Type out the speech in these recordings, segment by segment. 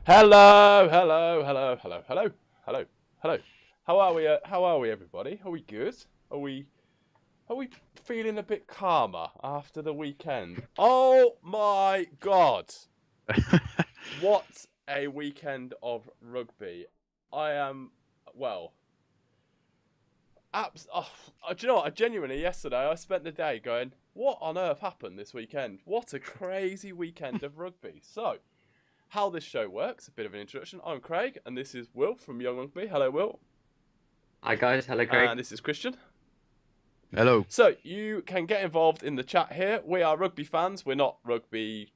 Hello, hello, hello, hello, hello, hello, hello. How are we? How are we, everybody? Are we good? Are we? Are we feeling a bit calmer after the weekend? Oh my God! What a weekend of rugby! I am well. Do you know what? I genuinely yesterday I spent the day going, "What on earth happened this weekend? What a crazy weekend of rugby!" So, how this show works, a bit of an introduction. I'm Craig, and this is Will from Young Rugby. Hello, Will. Hi guys, hello And Craig. this is Christian. Hello. So, you can get involved in the chat here. We are rugby fans. We're not rugby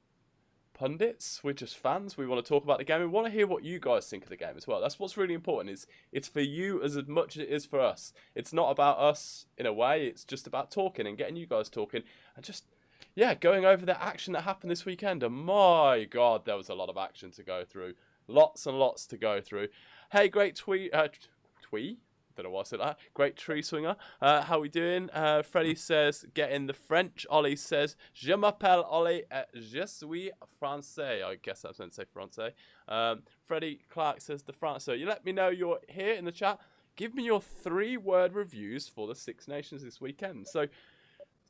pundits. We're just fans. We want to talk about the game. We want to hear what you guys think of the game as well. That's what's really important. Is it's for you as much as it is for us. It's not about us in a way. It's just about talking and getting you guys talking and just going over the action that happened this weekend. And my God, there was a lot of action to go through. Lots and lots to go through. Hey, great tweet. Twee? Don't know why I said that. Great tree swinger. How we doing? Freddie says, get in the French. Ollie says, je m'appelle Ollie, je suis français. I guess I was meant to say français. Freddie Clark says, the France. So you let me know you're here in the chat. Give me your 3-word reviews for the Six Nations this weekend. So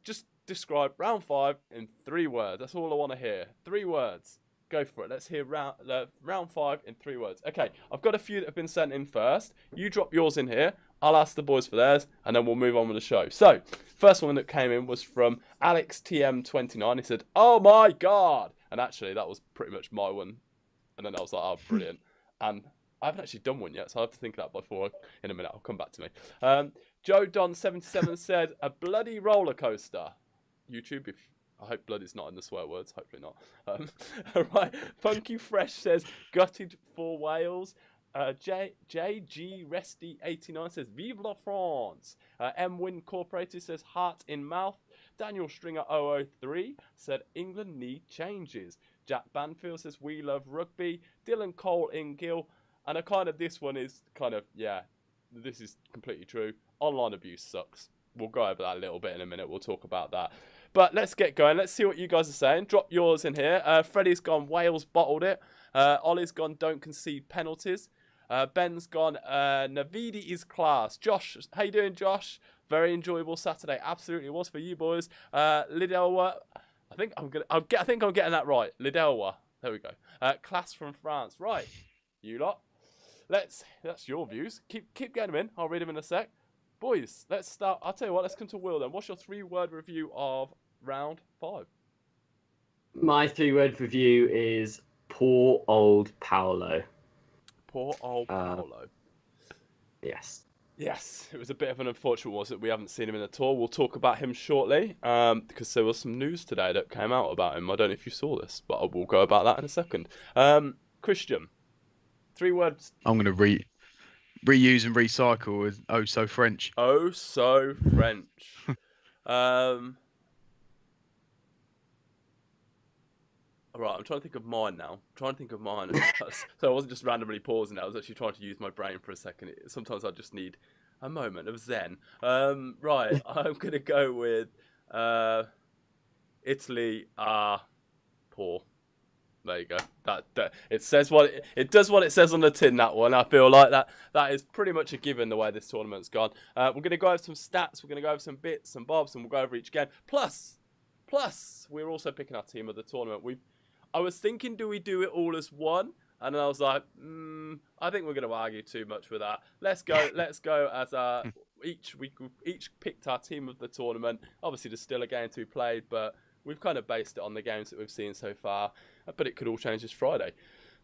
just describe round 5 in 3 words. That's all I want to hear. 3 words. Go for it. Let's hear round 5 in 3 words. Okay, I've got a few that have been sent in first. You drop yours in here. I'll ask the boys for theirs, and then we'll move on with the show. So, first one that came in was from AlexTM29. He said, "Oh my God!" And actually, that was pretty much my one. And then I was like, "Oh, brilliant!" And I haven't actually done one yet, so I have to think of that before. In a minute, I'll come back to me. Joe Don77 said, "A bloody roller coaster." YouTube, if I hope blood is not in the swear words. Hopefully not. Right. Funky Fresh says, "Gutted for Wales." JG Resty 89 says, "Vive la France." M Win Corporated says, "Heart in mouth." Daniel Stringer 003 said, "England need changes." Jack Banfield says, "We love rugby." Dylan Cole in Gill. And this one is this is completely true. Online abuse sucks. We'll go over that a little bit in a minute. We'll talk about that. But let's get going. Let's see what you guys are saying. Drop yours in here. Freddie's gone, Wales bottled it. Ollie's gone, don't concede penalties. Ben's gone, Navidi is class. Josh, how you doing, Josh? Very enjoyable Saturday. Absolutely was for you boys. Lidelwa, I think I'm getting that right. Lidelwa. There we go. Class from France. Right. You lot. That's your views. Keep getting them in. I'll read them in a sec. Boys, let's start. I'll tell you what, let's come to Will then. What's your 3-word review of round 5? My 3-word review is poor old Paolo. Poor old Paolo. Yes. Yes, it was a bit of an unfortunate one that we haven't seen him in at all. We'll talk about him shortly because there was some news today that came out about him. I don't know if you saw this, but we'll go about that in a second. Christian, 3 words. I'm going to reuse and recycle with oh so French. Oh, so French. Right, I'm trying to think of mine now. So I wasn't just randomly pausing. I was actually trying to use my brain for a second. Sometimes I just need a moment of zen. Right, I'm going to go with Italy are poor. There you go. That it says it does what it says on the tin. That one, I feel like that is pretty much a given the way this tournament's gone. We're going to go over some stats. We're going to go over some bits and bobs, and we'll go over each game. Plus, we're also picking our team of the tournament. I was thinking, do we do it all as one? And then I was like, I think we're going to argue too much with that. Let's go as each picked our team of the tournament. Obviously, there's still a game to be played, but we've kind of based it on the games that we've seen so far. But it could all change this Friday.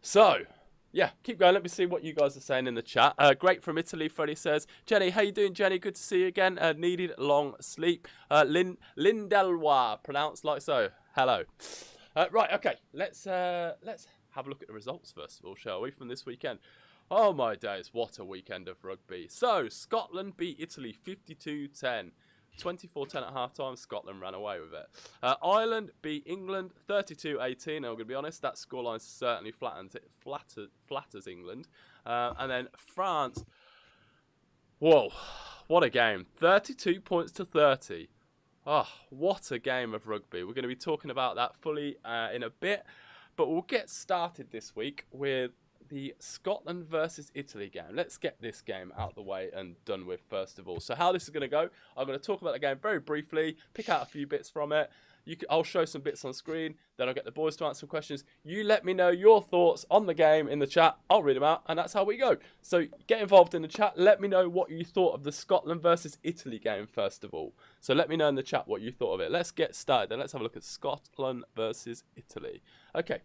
So, yeah, keep going. Let me see what you guys are saying in the chat. Great from Italy, Freddie says. Jenny, how you doing, Jenny? Good to see you again. Needed long sleep. Lindelwa, pronounced like so. Hello. Right, okay. Let's have a look at the results first of all, shall we, from this weekend. Oh my days, what a weekend of rugby. So, Scotland beat Italy 52-10. 24-10 at half-time, Scotland ran away with it. Ireland beat England 32-18. I'm going to be honest, that scoreline certainly flatters England. And then France, whoa, what a game. 32 points to 30. Oh, what a game of rugby. We're going to be talking about that fully in a bit. But we'll get started this week with the Scotland versus Italy game. Let's get this game out of the way and done with first of all. So how this is going to go, I'm going to talk about the game very briefly, pick out a few bits from it. I'll show some bits on screen, then I'll get the boys to answer some questions. You let me know your thoughts on the game in the chat. I'll read them out, and that's how we go. So get involved in the chat. Let me know what you thought of the Scotland versus Italy game first of all. So let me know in the chat what you thought of it. Let's get started then. Let's have a look at Scotland versus Italy. Okay.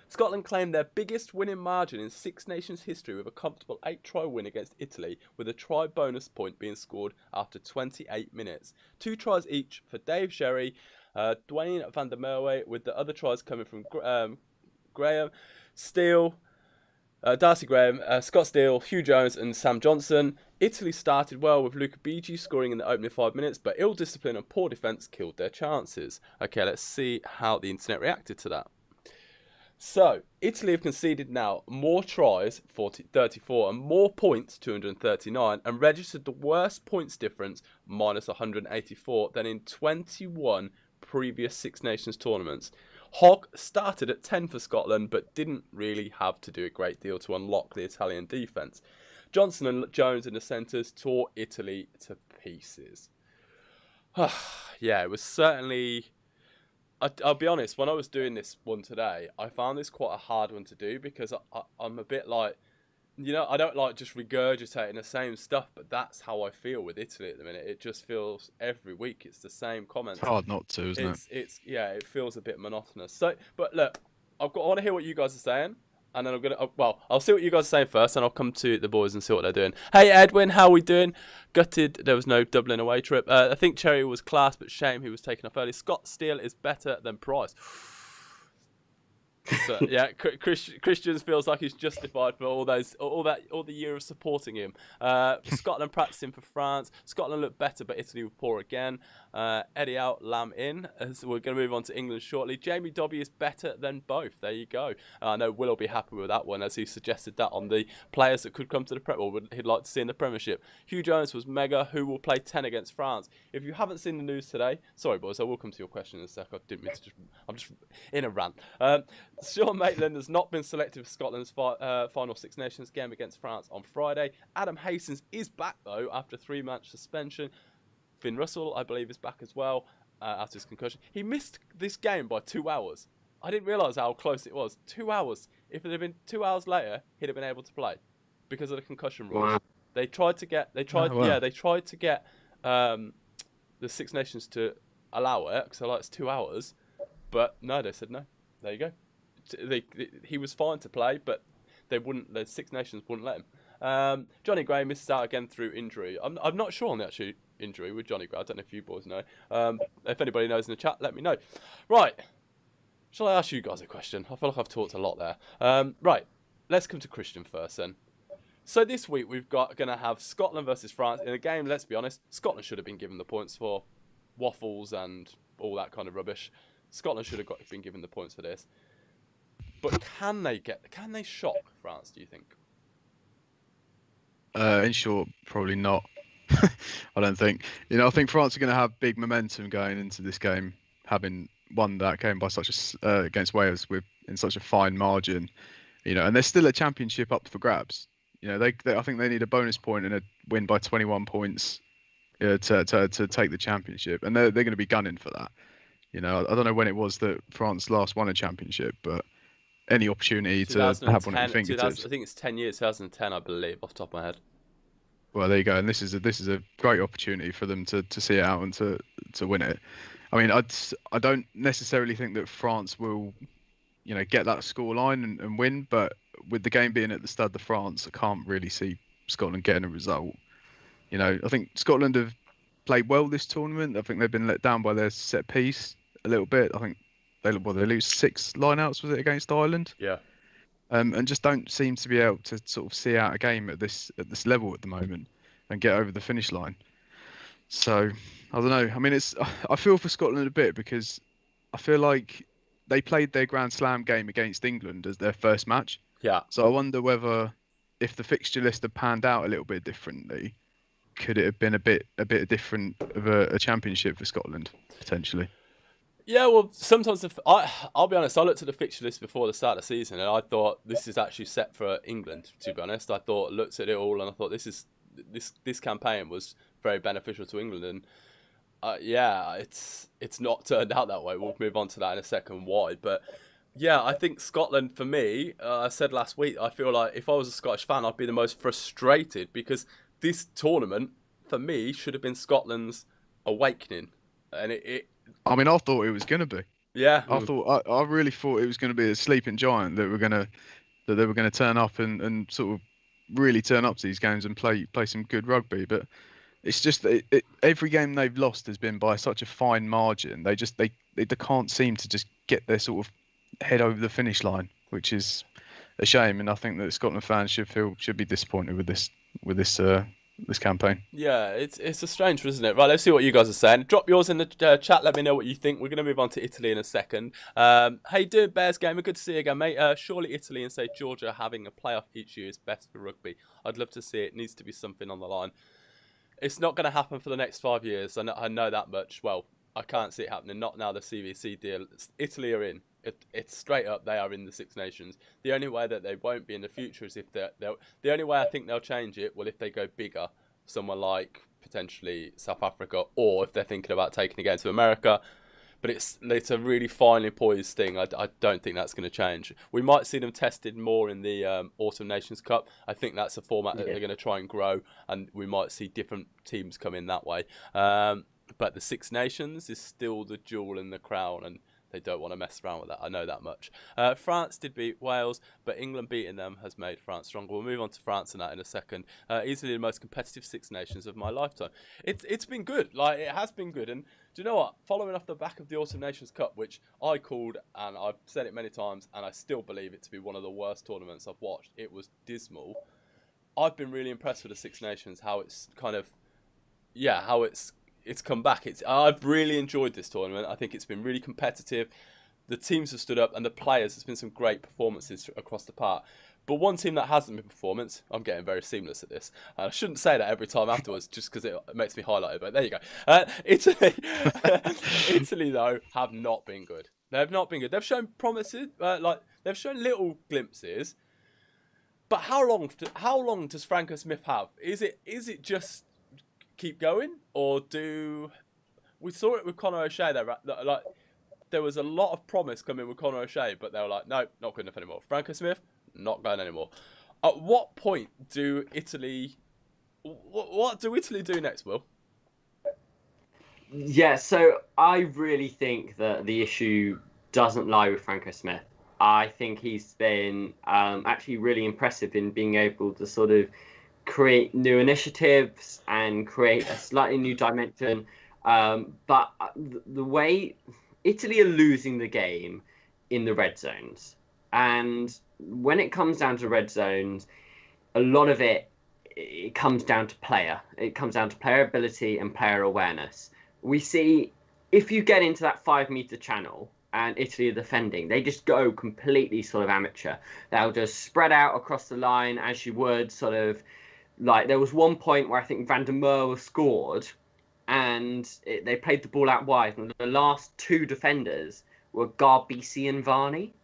Scotland claimed their biggest winning margin in Six Nations history with a comfortable 8-try win against Italy, with a try bonus point being scored after 28 minutes. 2 tries each for Dave Sherry, Dwayne van der Merwe, with the other tries coming from Graham Steele, Darcy Graham, Scott Steele, Hugh Jones and Sam Johnson. Italy started well with Luca Bigi scoring in the opening 5 minutes, but ill discipline and poor defence killed their chances. Okay, let's see how the internet reacted to that. So, Italy have conceded now more tries, 34, and more points, 239, and registered the worst points difference, minus 184, than in 21 previous Six Nations tournaments. Hogg started at 10 for Scotland, but didn't really have to do a great deal to unlock the Italian defence. Johnson and Jones in the centres tore Italy to pieces. Yeah, it was certainly... I'll be honest, when I was doing this one today, I found this quite a hard one to do because I'm a bit like, you know, I don't like just regurgitating the same stuff, but that's how I feel with Italy at the minute. It just feels every week it's the same comments. It's hard not to, isn't it? Yeah, it feels a bit monotonous. So, but look, I want to hear what you guys are saying. And then I'll see what you guys are saying first, and I'll come to the boys and see what they're doing. Hey, Edwin, how are we doing? Gutted there was no Dublin away trip. I think Cherry was class, but shame he was taken off early. Scott Steele is better than Price. So, yeah, Christian feels like he's justified for all the year of supporting him. Scotland practicing for France. Scotland looked better, but Italy were poor again. Eddie out, Lamb in. As we're going to move on to England shortly. Jamie Dobby is better than both. There you go. I know Will will be happy with that one, as he suggested that on the players that could come to the Prep, or he'd like to see in the Premiership. Hugh Jones was mega. Who will play 10 against France? If you haven't seen the news today, sorry boys, I will come to your question in a sec. I didn't mean to I'm just in a rant. Sean Maitland has not been selected for Scotland's final Six Nations game against France on Friday. Adam Hastings is back, though, after a 3-match suspension. Finn Russell, I believe, is back as well after his concussion. He missed this game by 2 hours. I didn't realise how close it was. 2 hours. If it had been 2 hours later, he'd have been able to play because of the concussion rules. Wow. They tried to get the Six Nations to allow it because it's 2 hours, but no, they said no. There you go. He was fine to play, but the Six Nations wouldn't let him. Johnny Gray misses out again through injury. I'm not sure on the actual injury with Johnny Gray. I don't know if you boys know. If anybody knows in the chat, let me know. Right. Shall I ask you guys a question? I feel like I've talked a lot there. Right. Let's come to Christian first then. So this week we've going to have Scotland versus France in a game. Let's be honest, Scotland should have been given the points for waffles and all that kind of rubbish. Scotland should have been given the points for this. But can they shock France, do you think? In short, probably not. I don't think. I think France are going to have big momentum going into this game, having won that game by against Wales in such a fine margin. And there's still a championship up for grabs. I think they need a bonus point and a win by 21 points to take the championship, and they're going to be gunning for that. I don't know when it was that France last won a championship, but any opportunity to have one at your fingertips. I think it's 10 years, 2010, I believe, off the top of my head. Well, there you go, and this is a great opportunity for them to see it out and to win it. I mean, I don't necessarily think that France will, get that scoreline and win, but with the game being at the Stade de France, I can't really see Scotland getting a result. I think Scotland have played well this tournament. I think they've been let down by their set piece a little bit. I think they lose 6 lineouts, was it, against Ireland? Yeah. And just don't seem to be able to sort of see out a game at this level at the moment and get over the finish line. So I don't know. I mean, I feel for Scotland a bit because I feel like they played their Grand Slam game against England as their first match. Yeah. So I wonder whether, if the fixture list had panned out a little bit differently, could it have been a bit different of a championship for Scotland potentially? Yeah, well, sometimes I'll be honest. I looked at the fixture list before the start of the season, and I thought this is actually set for England. To be honest, I thought looked at it all, and I thought this campaign was very beneficial to England, and yeah, it's not turned out that way. We'll move on to that in a second. Why? But yeah, I think Scotland for me. I said last week. I feel like if I was a Scottish fan, I'd be the most frustrated because this tournament for me should have been Scotland's awakening, and it I mean, I thought it was going to be. yeah. I really thought it was going to be a sleeping giant that they were gonna turn up and sort of really turn up to these games and play some good rugby. But it's just that every game they've lost has been by such a fine margin. They can't seem to just get their sort of head over the finish line, which is a shame. And I think that Scotland fans should be disappointed with this campaign. Yeah, it's a strange one, isn't it? Right, let's see what you guys are saying. Drop yours in the chat. Let me know what you think. We're going to move on to Italy in a second. How you doing, Bears Gamer? Good to see you again, mate. Surely Italy and say Georgia having a playoff each year is better for rugby. I'd love to see it. Needs to be something on the line. It's not going to happen for the next 5 years. I know that much. Well, I can't see it happening. Not now the CVC deal. Italy are in. It's straight up. They are in the Six Nations. The only way that they won't be in the future is if they're the only way I think they'll change it. Well, if they go bigger, somewhere like potentially South Africa, or if they're thinking about taking it again to America. But it's a really finely poised thing. I don't think that's going to change. We might see them tested more in the Autumn Nations Cup. I think that's a format that they're going to try and grow, and we might see different teams come in that way. But the Six Nations is still the jewel in the crown, and they don't want to mess around with that. I know that much. France did beat Wales, but England beating them has made France stronger. We'll move on to France and that in a second. Easily the most competitive Six Nations of my lifetime. It's been good. Like, it has been good. And do you know what? Following off the back of the Autumn Nations Cup, which I called, and I've said it many times, and I still believe it to be one of the worst tournaments I've watched. It was dismal. I've been really impressed with the Six Nations, how it's kind of, yeah, how it's come back. I've really enjoyed this tournament. I think it's been really competitive. The teams have stood up, and the players. There's been some great performances across the park. But one team that hasn't been performance, I'm getting very seamless at this. I shouldn't say that every time afterwards, just because it makes me highlight it. But there you go. Italy, Italy though have not been good. They have not been good. They've shown promises, like they've shown little glimpses. But how long does Franco Smith have? Is it just keep going, or do we saw it with Conor O'Shea there? Like there was a lot of promise coming with Conor O'Shea, but they were like, no, not good enough anymore. Franco Smith, not going anymore. At what point do Italy? What do Italy do next, Will? Yeah, so I really think that the issue doesn't lie with Franco Smith. I think he's been actually really impressive in being able to sort of create new initiatives and create a slightly new dimension. But the way Italy are losing the game in the red zones, and when it comes down to red zones, a lot of it comes down to player. It comes down to player ability and player awareness. We see if you get into that 5 meter channel and Italy are defending, they just go completely sort of amateur. They'll just spread out across the line as you would sort of like there was one point where I think Van der Merwe scored and they played the ball out wide and the last two defenders were Garbisi and Varney.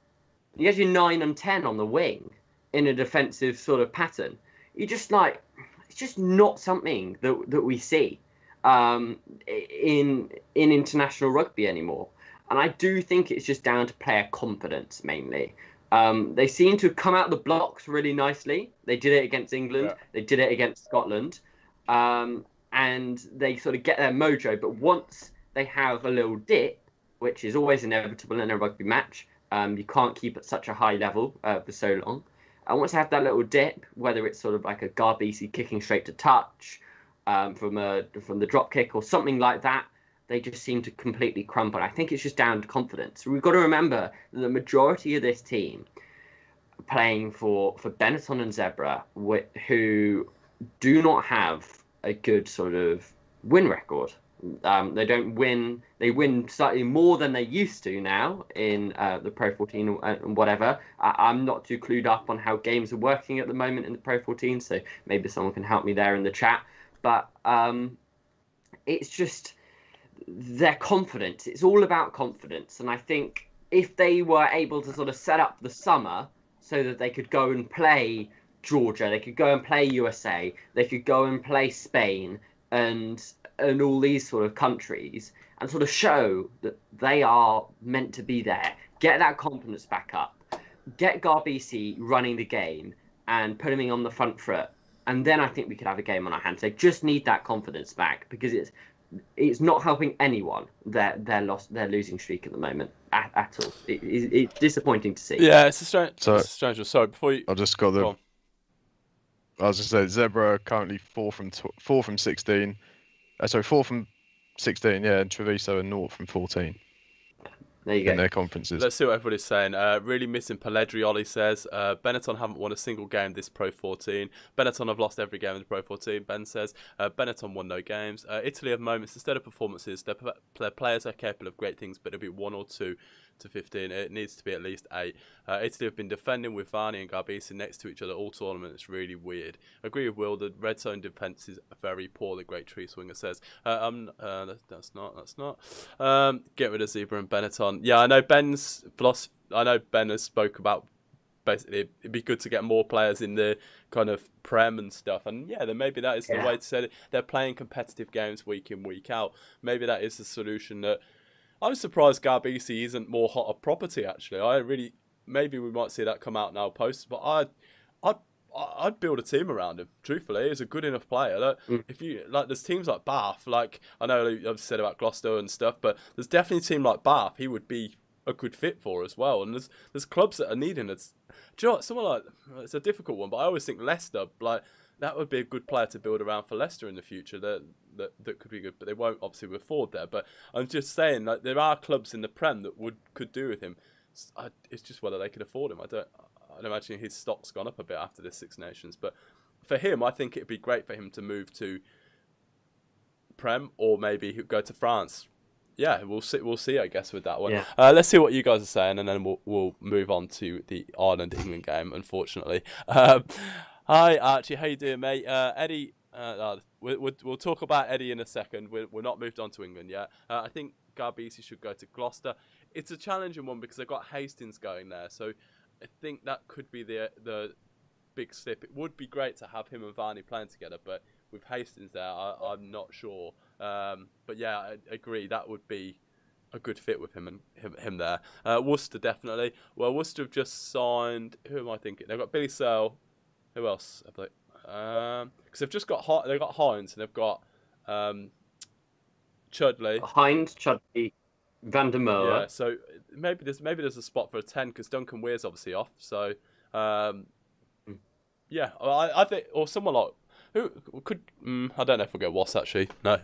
You had your 9 and 10 on the wing in a defensive sort of pattern. You just like it's just not something that we see in international rugby anymore. And I do think it's just down to player confidence mainly. They seem to have come out of the blocks really nicely. They did it against England. Yeah. They did it against Scotland. And they sort of get their mojo. But once they have a little dip, which is always inevitable in a rugby match, you can't keep at such a high level for so long. And once they have that little dip, whether it's sort of like a Garbisi kicking straight to touch from the drop kick or something like that, they just seem to completely crumble. I think it's just down to confidence. We've got to remember that the majority of this team playing for Benetton and Zebra, who do not have a good sort of win record. They don't win. They win slightly more than they used to now in the Pro 14 and whatever. I'm not too clued up on how games are working at the moment in the Pro 14, so maybe someone can help me there in the chat. But it's just their confidence. It's all about confidence. And I think if they were able to sort of set up the summer so that they could go and play Georgia, they could go and play USA, they could go and play Spain and all these sort of countries and sort of show that they are meant to be there, get that confidence back up, get Garbisi running the game and putting him on the front foot. And then I think we could have a game on our hands. They just need that confidence back because it's not helping anyone their losing streak at the moment at all. It's disappointing to see. Yeah, it's a strange one. Sorry, before you... I just got the... I was just saying, Zebra are currently 4 from 16. Sorry, 4 from 16, yeah, and Treviso and North from 14. There you go. In their conferences. Let's see what everybody's saying. Really missing Pelledri, Ollie says. Benetton haven't won a single game this Pro 14. Benetton have lost every game in the Pro 14, Ben says. Benetton won no games. Italy have moments instead of performances. Their players are capable of great things, but it'll be 1 or 2 to 15. It needs to be at least 8. Italy have been defending with Varney and Garbisi next to each other all tournament. It's really weird. Agree with Will. The red zone defence is very poor, the great tree swinger says. That's not. Get rid of Zebra and Benetton. Yeah, I know Ben's philosophy. I know Ben has spoke about basically it'd be good to get more players in the kind of Prem and stuff. And yeah, then maybe that is the way to say it. They're playing competitive games week in, week out. Maybe that is the solution. That I'm surprised Garbisi isn't more hot a property, actually. Maybe we might see that come out now post, but I'd build a team around him. Truthfully, he's a good enough player. If you there's teams like Bath. Like I know I've said about Gloucester and stuff, but there's definitely a team like Bath he would be a good fit for as well. And there's clubs that are needing it. Do you know what? Someone like it's a difficult one, but I always think Leicester that would be a good player to build around for Leicester in the future. That could be good, but they won't obviously afford there. But I'm just saying, there are clubs in the Prem that could do with him. It's just whether they could afford him. I'd imagine his stock's gone up a bit after this Six Nations. But for him, I think it'd be great for him to move to Prem or maybe go to France. Yeah, we'll see. I guess with that one. Yeah. Let's see what you guys are saying, and then we'll move on to the Ireland-England game. Unfortunately. Hi Archie, how you doing, mate? Eddie, we'll talk about Eddie in a second. We're not moved on to England yet. I think Garbisi should go to Gloucester. It's a challenging one because they've got Hastings going there, so I think that could be the big slip. It would be great to have him and Varney playing together, but with Hastings there, I'm not sure. But yeah, I agree that would be a good fit with him and him there. Worcester definitely. Well, Worcester have just signed. Who am I thinking? They've got Billy Searle. Who else have they? Because they've just got they've got Hines and they've got Chudley. Hines, Chudley, Van der Moor. Yeah, so maybe there's a spot for a 10 because Duncan Weir's obviously off. So yeah, I think or someone like who could I don't know if we'll get Was actually. No,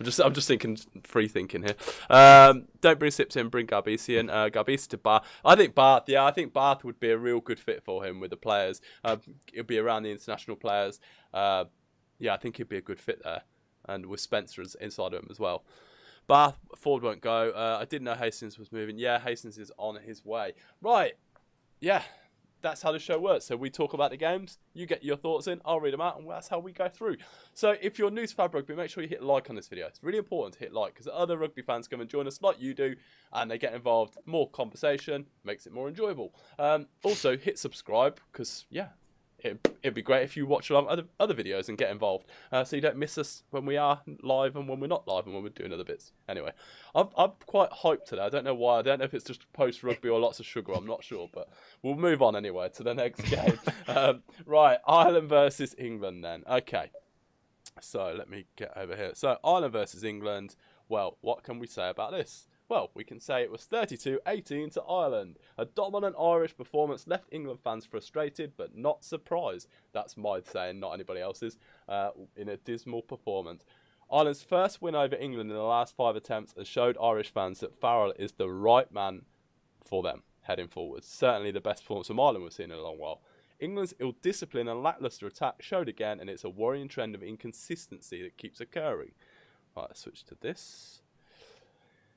I'm just thinking free thinking here. Don't bring Sips in, bring Garbisi in. Garbisi to Bath. I think Bath would be a real good fit for him with the players. It'll be around the international players. Yeah, I think he'd be a good fit there, and with Spencer inside of him as well. Bath, Ford won't go. I didn't know Hastings was moving. Yeah, Hastings is on his way. Right. Yeah. That's how the show works. So we talk about the games, you get your thoughts in, I'll read them out, and that's how we go through. So if you're new to Fab Rugby, make sure you hit like on this video. It's really important to hit like because other rugby fans come and join us like you do, and they get involved. More conversation makes it more enjoyable. Also, hit subscribe because, yeah, it'd be great if you watch a lot of other videos and get involved, so you don't miss us when we are live and when we're not live and when we're doing other bits. Anyway, I'm quite hyped today. I don't know why. I don't know if it's just post-rugby or lots of sugar. I'm not sure, but we'll move on anyway to the next game. Right, Ireland versus England then. Okay, so let me get over here. So Ireland versus England. Well, what can we say about this? Well, we can say it was 32-18 to Ireland. A dominant Irish performance left England fans frustrated but not surprised. That's my saying, not anybody else's, in a dismal performance. Ireland's first win over England in the last 5 attempts has showed Irish fans that Farrell is the right man for them heading forwards. Certainly the best performance from Ireland we've seen in a long while. England's ill-discipline and lacklustre attack showed again, and it's a worrying trend of inconsistency that keeps occurring. Right, let's switch to this.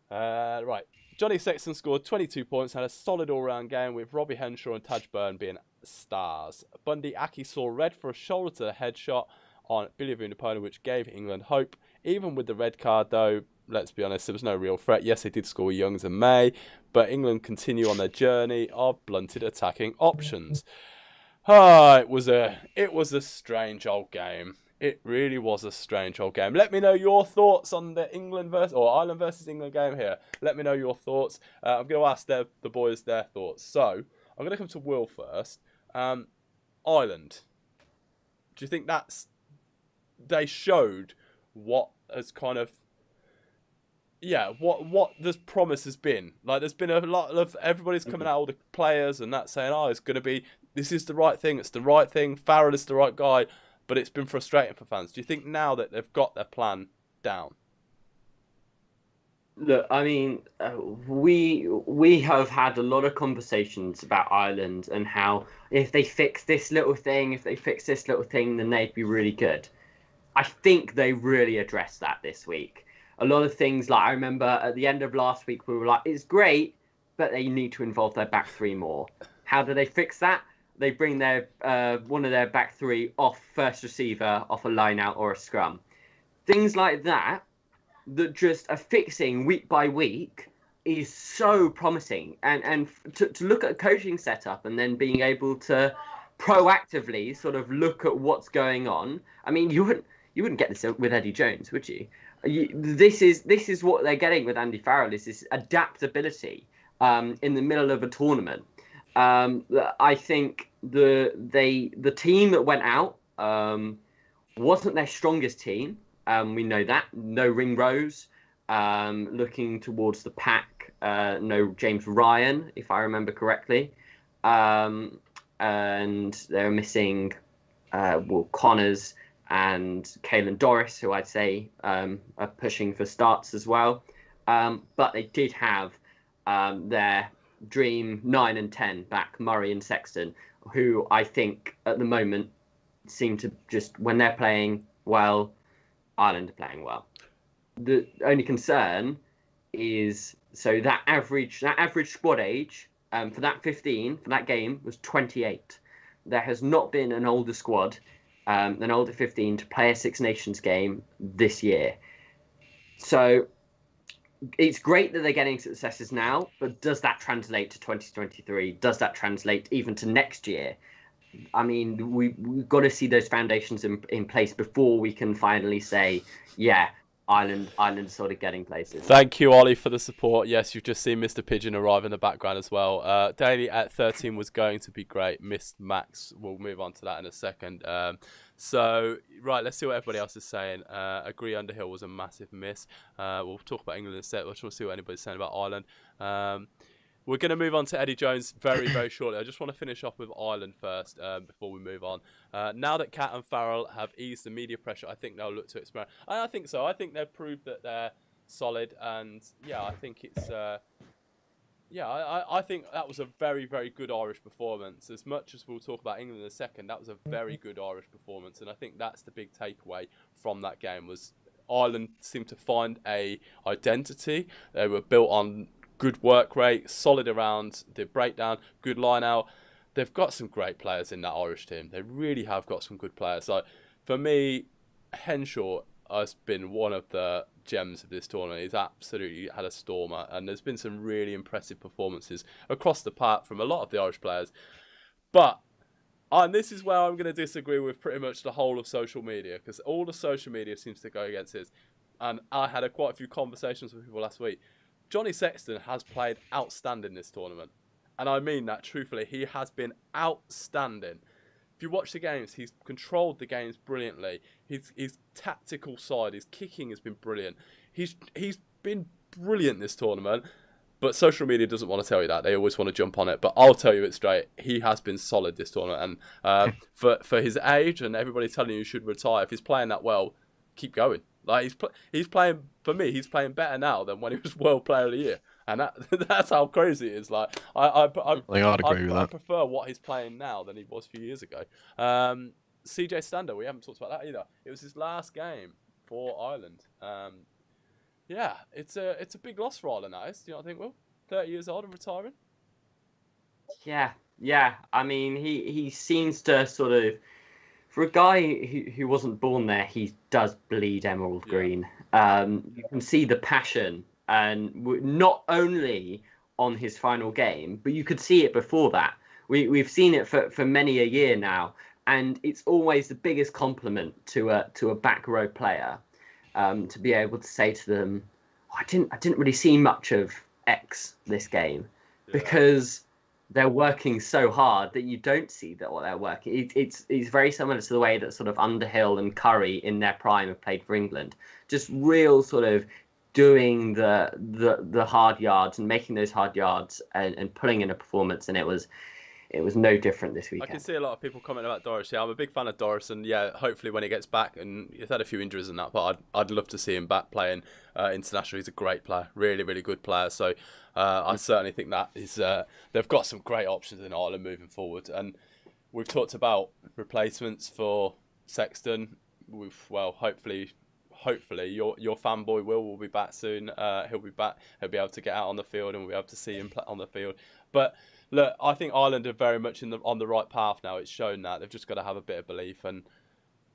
Right, Johnny Sexton scored 22 points and had a solid all-round game with Robbie Henshaw and Taj Byrne being stars. Bundy Aki saw red for a shoulder-to-the-head shot on Billy Vunipola, which gave England hope. Even with the red card, though, let's be honest, there was no real threat. Yes, they did score Youngs and May, but England continue on their journey of blunted attacking options. It was a strange old game. It really was a strange old game. Let me know your thoughts on the Ireland versus England game here. Let me know your thoughts. I'm going to ask the boys their thoughts. So I'm going to come to Will first. Ireland. Do you think they showed what has kind of what this promise has been? Like, there's been a lot of everybody's coming out, all the players and that, saying, "Oh, it's going to be, this is the right thing. It's the right thing. Farrell is the right guy." But it's been frustrating for fans. Do you think now that they've got their plan down? Look, I mean, we have had a lot of conversations about Ireland and how if they fix this little thing, then they'd be really good. I think they really addressed that this week. A lot of things, like I remember at the end of last week, we were like, it's great, but they need to involve their back three more. How do they fix that? They bring their one of their back three off first receiver, off a line out or a scrum. Things like that just are fixing week by week is so promising. And to look at a coaching setup and then being able to proactively sort of look at what's going on. I mean, you wouldn't get this with Eddie Jones, would you? This is what they're getting with Andy Farrell, is this adaptability in the middle of a tournament. I think the team that went out wasn't their strongest team. We know that. No Ringrose. Looking towards the pack, no James Ryan, if I remember correctly. And they're missing Will Connors and Caelan Doris, who I'd say are pushing for starts as well. But they did have their dream 9 and 10 back, Murray and Sexton, who I think at the moment seem to just, when they're playing well, Ireland are playing well. The only concern is, so that average squad age for that 15 for that game was 28. There has not been an older squad, an older 15 to play a Six Nations game this year. So it's great that they're getting successes now, but does that translate to 2023? Does that translate even to next year? I mean, we've got to see those foundations in place before we can finally say, yeah, Ireland sort of getting places. Thank you, Ollie, for the support. Yes, you've just seen Mr. Pigeon arrive in the background as well. Daly at 13 was going to be great. Missed Max. We'll move on to that in a second. So, right, let's see what everybody else is saying. Agree Underhill was a massive miss. We'll talk about England in a sec. We'll see what anybody's saying about Ireland. We're going to move on to Eddie Jones very, very shortly. I just want to finish off with Ireland first before we move on. Now that Cat and Farrell have eased the media pressure, I think they'll look to experiment. I think so. I think they've proved that they're solid. And, yeah, I think it's... I think that was a very, very good Irish performance. As much as we'll talk about England in a second, that was a very good Irish performance. And I think that's the big takeaway from that game, was Ireland seemed to find a identity. They were built on good work rate, solid around the breakdown, good line out. They've got some great players in that Irish team. They really have got some good players. Like, for me, Henshaw has been one of the gems of this tournament. He's absolutely had a stormer, and there's been some really impressive performances across the park from a lot of the Irish players. But, and this is where I'm going to disagree with pretty much the whole of social media, because all the social media seems to go against this. And I had quite a few conversations with people last week. Johnny Sexton has played outstanding this tournament. And I mean that truthfully. He has been outstanding. If you watch the games, he's controlled the games brilliantly. His tactical side, his kicking has been brilliant. He's been brilliant this tournament. But social media doesn't want to tell you that. They always want to jump on it. But I'll tell you it straight. He has been solid this tournament. And for his age, and everybody telling you should retire, if he's playing that well, keep going. Like, he's playing, for me, he's playing better now than when he was World Player of the Year. And that's how crazy it is. Like, I prefer what he's playing now than he was a few years ago. CJ Stander, we haven't talked about that either. It was his last game for Ireland. Yeah, it's a big loss for Ireland, that is. Do you know what I think, Will? 30 years old and retiring? Yeah. I mean, he seems to sort of For a guy who wasn't born there, he does bleed emerald Yeah. green. You can see the passion, and not only on his final game, but you could see it before that. We've seen it for many a year now, and it's always the biggest compliment to a back row player, to be able to say to them, oh, I didn't really see much of X this game, because they're working so hard that you don't see that what they're working. It's very similar to the way that sort of Underhill and Curry in their prime have played for England. Just real sort of doing the hard yards and making those hard yards and pulling in a performance, and it was no different this I weekend. can see a lot of people commenting about Doris. Yeah, I'm a big fan of Doris, and yeah, hopefully when he gets back, and he's had a few injuries and that, but I'd love to see him back playing international. He's a great player, really, really good player. So I certainly think that is they've got some great options in Ireland moving forward. And we've talked about replacements for Sexton. Hopefully your fanboy will be back soon. He'll be back. He'll be able to get out on the field, and we'll be able to see him play on the field. But look, I think Ireland are very much on the right path now. It's shown that they've just got to have a bit of belief, and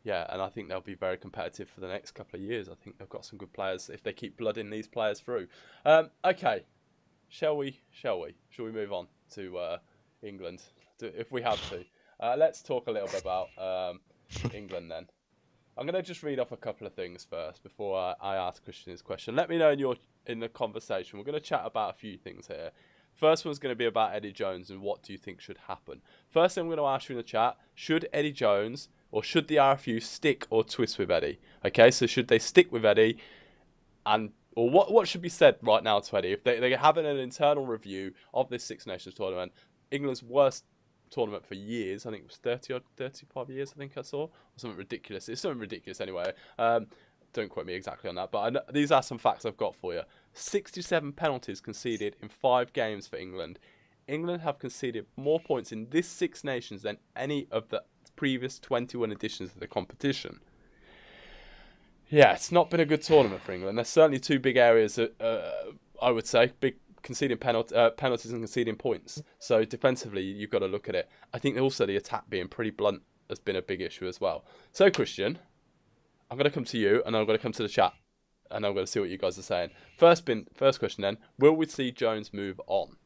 I think they'll be very competitive for the next couple of years. I think they've got some good players if they keep blooding these players through. Okay, shall we move on to England if we have to? Let's talk a little bit about England then. I'm going to just read off a couple of things first before I ask Christian his question. Let me know in the conversation. We're going to chat about a few things here. First one's going to be about Eddie Jones and what do you think should happen. First thing I'm going to ask you in the chat, should Eddie Jones or should the RFU stick or twist with Eddie? Okay, so should they stick with Eddie, or what should be said right now to Eddie? If they're having an internal review of this Six Nations tournament, England's worst tournament for years. I think it was 35 years, I think I saw. Or something ridiculous. It's something ridiculous anyway. Don't quote me exactly on that, but these are some facts I've got for you. 67 penalties conceded in 5 games for England. England have conceded more points in this Six Nations than any of the previous 21 editions of the competition. Yeah, it's not been a good tournament for England. There's certainly 2 big areas, I would say, big conceding penalties and conceding points. So defensively, you've got to look at it. I think also the attack being pretty blunt has been a big issue as well. So Christian, I'm going to come to you, and I'm going to come to the chat, and I'm going to see what you guys are saying. First question then, will we see Jones move on?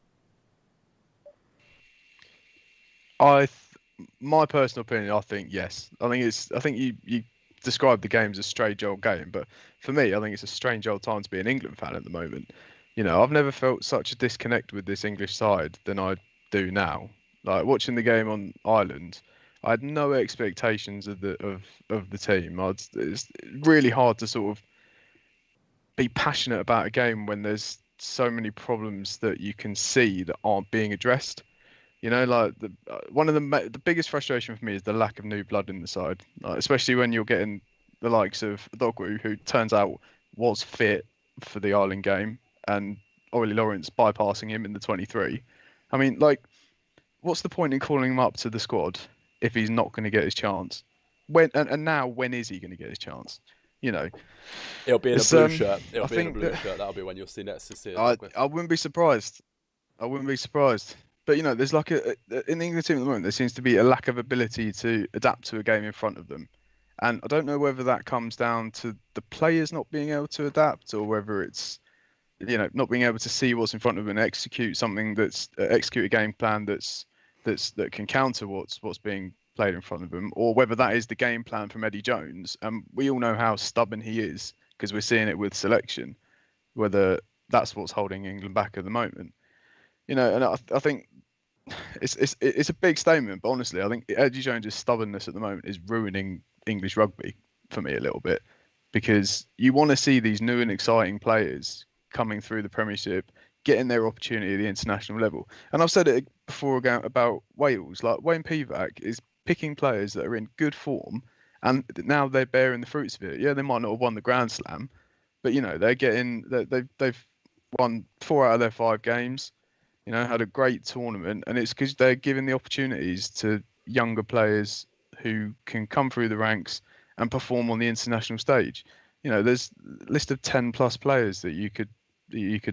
My personal opinion, I think yes. I think you described the game as a strange old game, but for me, I think it's a strange old time to be an England fan at the moment. You know, I've never felt such a disconnect with this English side than I do now. Like watching the game on Ireland, I had no expectations of the team. It's really hard to sort of be passionate about a game when there's so many problems that you can see that aren't being addressed. You know, like one of the biggest frustration for me is the lack of new blood in the side, like, especially when you're getting the likes of Dogwu, who turns out was fit for the Ireland game, and Ollie Lawrence bypassing him in the 23. I mean, like, what's the point in calling him up to the squad if he's not going to get his chance? When is he going to get his chance? You know, it'll be in a blue shirt. It'll be in a blue shirt. That'll be when you'll see next to see it. I wouldn't be surprised. But you know, there's like in the England team at the moment, there seems to be a lack of ability to adapt to a game in front of them, and I don't know whether that comes down to the players not being able to adapt, or whether it's not being able to see what's in front of them and execute a game plan that can counter what's being played in front of them, or whether that is the game plan from Eddie Jones. And we all know how stubborn he is because we're seeing it with selection. Whether that's what's holding England back at the moment, and I think it's a big statement, but honestly, I think Eddie Jones' stubbornness at the moment is ruining English rugby for me a little bit, because you want to see these new and exciting players coming through the Premiership, getting their opportunity at the international level. And I've said it before about Wales, like Wayne Pivac is picking players that are in good form, and now they're bearing the fruits of it. Yeah, they might not have won the Grand Slam, but they've won 4 out of their 5 games. Had a great tournament, and it's because they're giving the opportunities to younger players who can come through the ranks and perform on the international stage. There's a list of 10 plus players that you could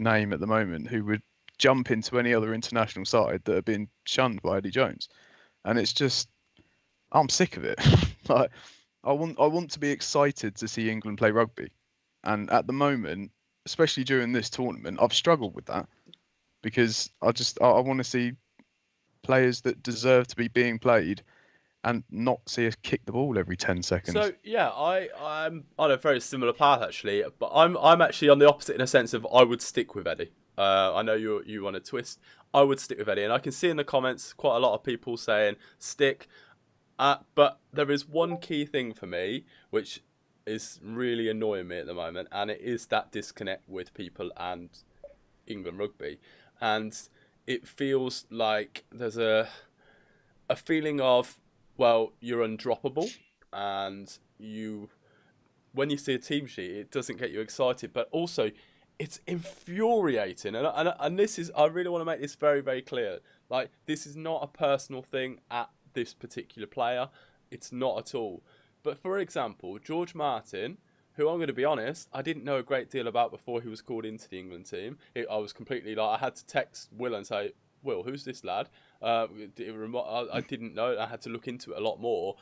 name at the moment who would jump into any other international side that have been shunned by Eddie Jones. And it's just, I'm sick of it. Like, I want to be excited to see England play rugby, and at the moment, especially during this tournament, I've struggled with that because I want to see players that deserve to be being played and not see us kick the ball every 10 seconds. So yeah, I'm on a very similar path actually, but I'm actually on the opposite in a sense of I would stick with Eddie. I know you want to twist. I would stick with Eddie, and I can see in the comments quite a lot of people saying stick. But there is one key thing for me which is really annoying me at the moment, and it is that disconnect with people and England rugby, and it feels like there's a feeling of, well, you're undroppable, and when you see a team sheet, it doesn't get you excited, but also it's infuriating. And this is, I really want to make this very, very clear. Like, this is not a personal thing at this particular player. It's not at all. But for example, George Martin, who I'm going to be honest, I didn't know a great deal about before he was called into the England team. I was completely like, I had to text Will and say, Will, who's this lad? I didn't know. I had to look into it a lot more.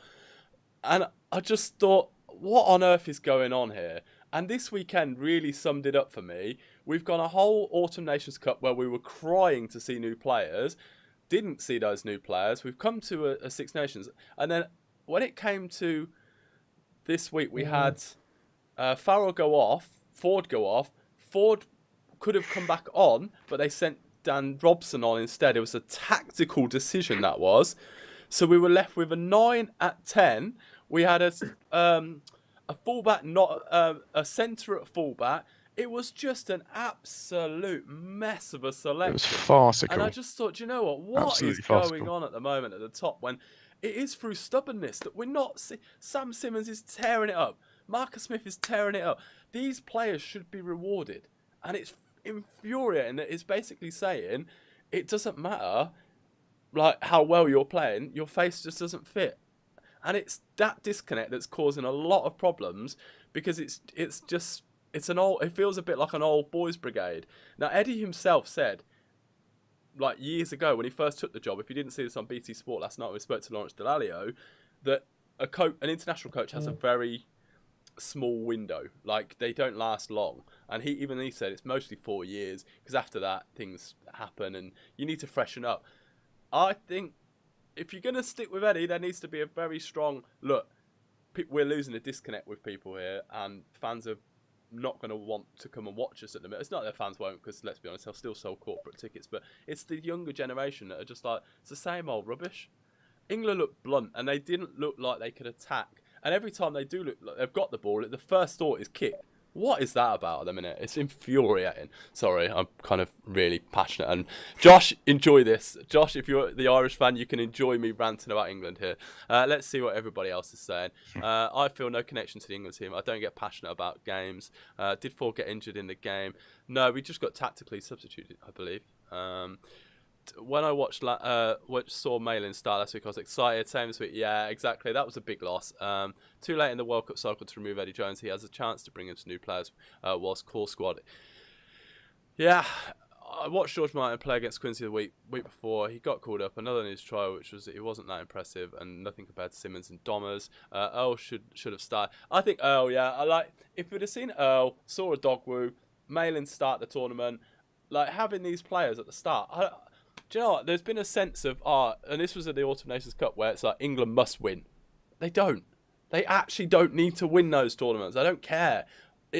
And I just thought, what on earth is going on here? And this weekend really summed it up for me. We've got a whole Autumn Nations Cup where we were crying to see new players, didn't see those new players. We've come to a Six Nations. And then when it came to this week, we had Farrell go off, Ford go off. Ford could have come back on, but they sent Dan Robson on instead. It was a tactical decision, that was. So we were left with a 9 at 10. We had a fullback, not a centre at fullback. It was just an absolute mess of a selection. It was farcical. And I just thought, you know what? What Absolutely is farcical. going on at the moment at the top when it is through stubbornness that we're not... Sam Simmons is tearing it up. Marcus Smith is tearing it up. These players should be rewarded. And it's infuriating that it's basically saying it doesn't matter like how well you're playing, your face just doesn't fit. And it's that disconnect that's causing a lot of problems because it feels a bit like an old boys brigade. Now Eddie himself said, like years ago when he first took the job, if you didn't see this on BT Sport last night, we spoke to Lawrence Delalio, that an international coach has a very small window. Like, they don't last long. And he said it's mostly 4 years because after that things happen and you need to freshen up. I think if you're going to stick with Eddie, there needs to be a very strong look. We're losing a disconnect with people here, and fans are not going to want to come and watch us at the minute. It's not that fans won't, because let's be honest, they'll still sell corporate tickets, but it's the younger generation that are just like, it's the same old rubbish. England looked blunt, and they didn't look like they could attack. And every time they do look like they've got the ball, the first thought is kick. What is that about at the minute? It's infuriating. Sorry, I'm kind of really passionate. And Josh, enjoy this. Josh, if you're the Irish fan, you can enjoy me ranting about England here. Let's see what everybody else is saying. I feel no connection to the England team. I don't get passionate about games. Did Ford get injured in the game? No, we just got tactically substituted, I believe. When I saw Malin start last week, I was excited. Same this week. Yeah, exactly. That was a big loss. Too late in the World Cup cycle to remove Eddie Jones. He has a chance to bring in some new players whilst core squad. Yeah, I watched George Martin play against Quincy the week before. He got called up. Another in his trial, it wasn't that impressive and nothing compared to Simmons and Domers. Earl should have started. I think Earl, if we'd have seen Earl, saw a Dogwoo, Malin start the tournament, like having these players at the start. Do you know what? There's been a sense of, and this was at the Autumn Nations Cup, where it's like England must win. They don't. They actually don't need to win those tournaments. I don't care.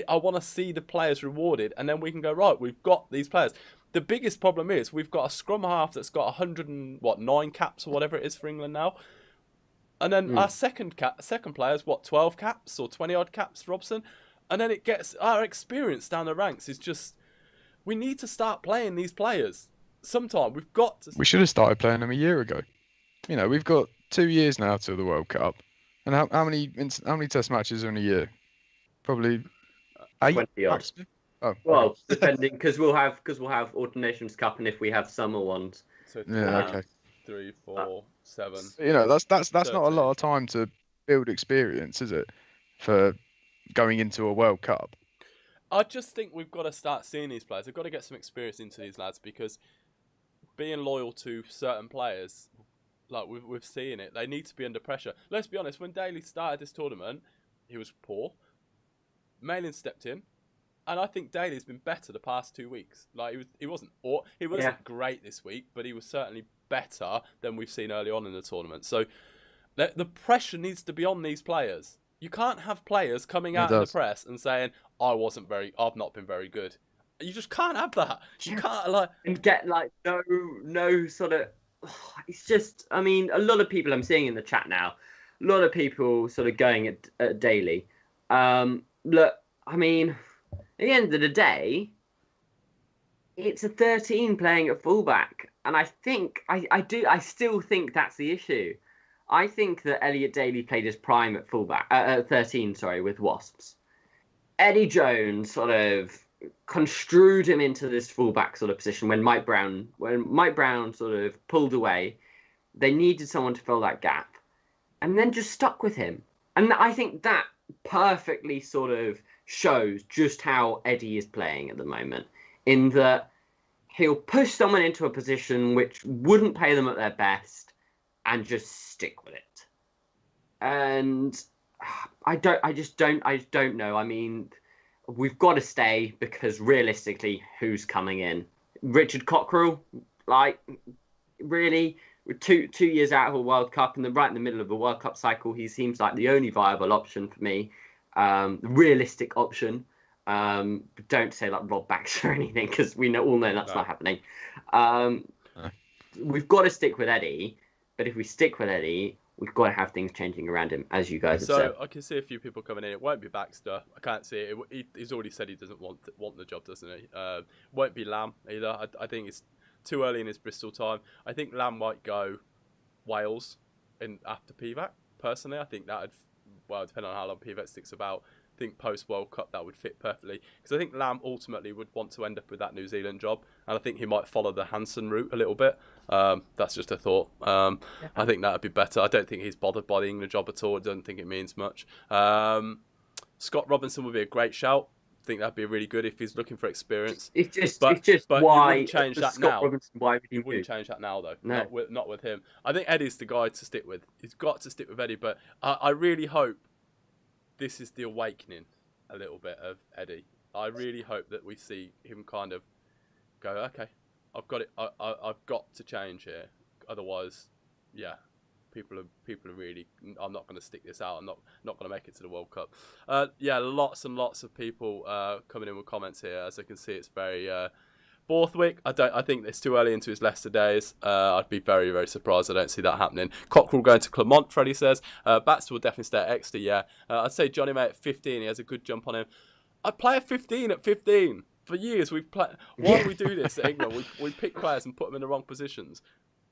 I want to see the players rewarded, and then we can go, right, we've got these players. The biggest problem is we've got a scrum half that's got 9 caps or whatever it is for England now. And then our second player is 12 caps or 20 odd caps, Robson. And then it gets, our experience down the ranks is just, we need to start playing these players. Sometime we've got to. We should have started playing them a year ago. You know, we've got 2 years now till the World Cup, and how many Test matches are in a year? Probably 8. 20 odd. Oh, well, okay. depending, because we'll have Autumn Nations Cup, and if we have summer ones. So yeah, okay. 3, 4, 7. You know, that's 13. not a lot of time to build experience, is it? For going into a World Cup. I just think we've got to start seeing these players. We've got to get some experience into these lads, because being loyal to certain players, Like we've seen it. They need to be under pressure. Let's be honest. When Daly started this tournament, he was poor. Malin stepped in, and I think Daly's been better the past 2 weeks. Like he wasn't great this week, but he was certainly better than we've seen early on in the tournament. So the pressure needs to be on these players. You can't have players coming out in the press and saying, I've not been very good. You just can't have that. You can't and get no sort of. It's just, I mean, a lot of people I'm seeing in the chat now, a lot of people sort of going at Daly. Look, I mean, at the end of the day, it's a 13 playing at fullback, and I think I still think that's the issue. I think that Elliot Daly played his prime at fullback, 13, sorry, with Wasps. Eddie Jones sort of construed him into this fullback sort of position when Mike Brown sort of pulled away. They needed someone to fill that gap, and then just stuck with him. And I think that perfectly sort of shows just how Eddie is playing at the moment, in that he'll push someone into a position which wouldn't pay them at their best and just stick with it. And I just don't know. I mean, we've got to stay, because realistically, who's coming in? Richard Cockrell? Like, really? We're two years out of a World Cup, and right in the middle of a World Cup cycle, he seems like the only viable option for me. Realistic option. Don't say like Rob Baxter or anything, because we all know that's not happening. We've got to stick with Eddie, but if we stick with Eddie, we've got to have things changing around him, as you guys have said. So I can see a few people coming in. It won't be Baxter. I can't see it. He's already said he doesn't want the job, doesn't he? Won't be Lamb either. I think it's too early in his Bristol time. I think Lamb might go Wales after Pivac. Personally, I think that'd, depending on how long Pivac sticks about, I think post World Cup that would fit perfectly, because I think Lamb ultimately would want to end up with that New Zealand job, and I think he might follow the Hansen route a little bit. That's just a thought. I think that would be better. I don't think he's bothered by the England job at all. I don't think it means much. Scott Robinson would be a great shout. I think that'd be really good if he's looking for experience. It's just but why you wouldn't change that Scott now. Robinson, why would you wouldn't change that now, though. No. Not with him. I think Eddie's the guy to stick with. He's got to stick with Eddie, but I really hope this is the awakening a little bit of Eddie. I really hope that we see him kind of go, okay, I've got it. I've got to change here. Otherwise, yeah, people are really. I'm not going to stick this out. I'm not going to make it to the World Cup. Yeah, lots and lots of people coming in with comments here. As I can see, it's very Borthwick. I think it's too early into his Leicester days. I'd be very, very surprised. I don't see that happening. Cockrell going to Clermont, Freddie says. Baxter will definitely stay at Exeter, yeah. I'd say Johnny May at 15. He has a good jump on him. I'd play a 15 at 15. For years, we've played. Why do we do this at England? We pick players and put them in the wrong positions.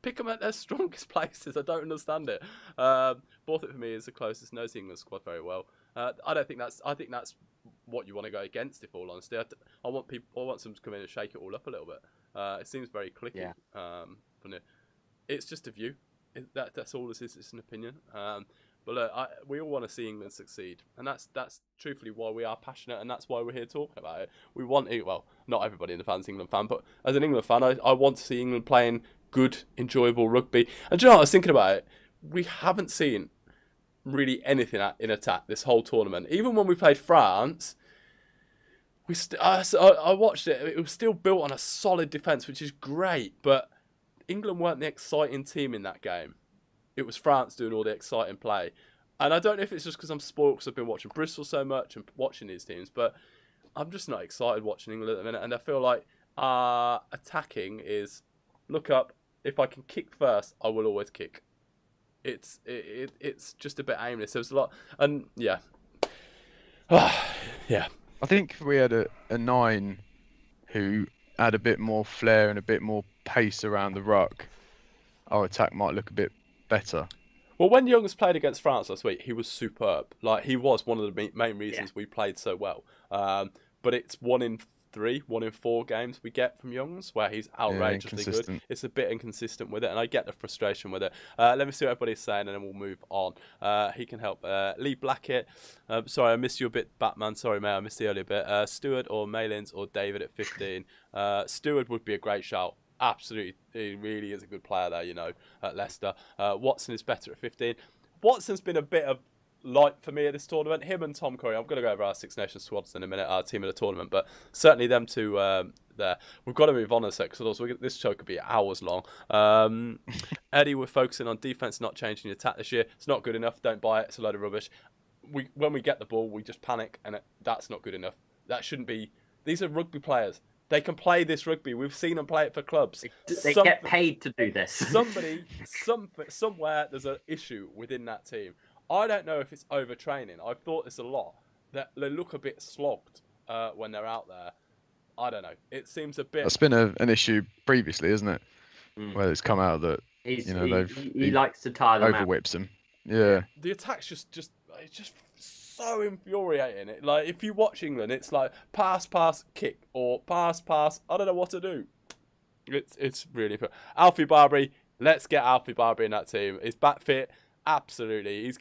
Pick them at their strongest places. I don't understand it. Borthwick for me is the closest. Knows the England squad very well. I think that's what you want to go against. If all honesty, I want some to come in and shake it all up a little bit. It seems very clicky. Yeah. It's just a view. That's all this is. It's an opinion. But look, we all want to see England succeed, and that's truthfully why we are passionate, and that's why we're here talking about it. We want it. Well, not everybody in the fans England fan, but as an England fan, I want to see England playing good, enjoyable rugby. And do you know what I was thinking about it? We haven't seen really anything in attack this whole tournament. Even when we played France, I watched it. It was still built on a solid defence, which is great. But England weren't the exciting team in that game. It was France doing all the exciting play. And I don't know if it's just because I'm spoiled because I've been watching Bristol so much and watching these teams, but I'm just not excited watching England at the minute. And I feel like attacking is, look up, if I can kick first, I will always kick. It's just a bit aimless. There was a lot, and yeah. Yeah. I think if we had a 9 who had a bit more flair and a bit more pace around the ruck, our attack might look a bit better. Well, when Youngs played against France last week, he was superb. Like, he was one of the main reasons we played so well. But it's 1 in 3, 1 in 4 games we get from Youngs where he's outrageously good. It's a bit inconsistent with it, and I get the frustration with it. Let me see what everybody's saying, and then we'll move on. He can help. Lee Blackett. Sorry, I missed you a bit, Batman. Sorry, mate, I missed the earlier bit. Stewart or Malins or David at 15. Stewart would be a great shout. absolutely, he really is a good player there, you know, at Leicester. Watson is better at 15. Watson's been a bit of light for me at this tournament. Him and Tom Curry. I'm going to go over our Six Nations squads in a minute, our team of the tournament, but certainly them two there. We've got to move on a sec, because this show could be hours long. Eddie, we're focusing on defence, not changing the attack this year. It's not good enough. Don't buy it. It's a load of rubbish. When we get the ball, we just panic, and that's not good enough. That shouldn't be. These are rugby players. They can play this rugby. We've seen them play it for clubs. They get paid to do this. Somewhere, there's an issue within that team. I don't know if it's overtraining. I've thought this a lot. That they look a bit slogged when they're out there. I don't know. It seems a bit. That's been an issue previously, isn't it? Where it's come out that he likes to tire them out. overwhips them. Yeah. The attack's just so infuriating. Like, if you watch England, it's like pass, kick, or pass. I don't know what to do. It's really fun. Alfie Barbary. Let's get Alfie Barbary in that team. He's back fit. Absolutely.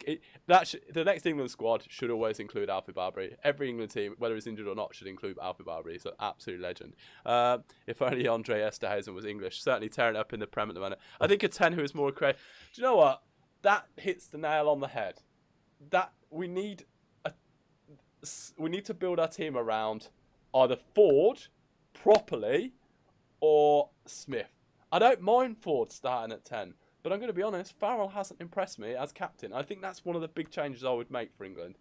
The next England squad should always include Alfie Barbary. Every England team, whether he's injured or not, should include Alfie Barbary. He's an absolute legend. If only Andre Esterhazen was English. Certainly tearing up in the Prem at the moment. I think a 10 who is more creative. Do you know what? That hits the nail on the head. That we need to build our team around either Ford properly or Smith. I don't mind Ford starting at 10. But I'm going to be honest, Farrell hasn't impressed me as captain. I think that's one of the big changes I would make for England.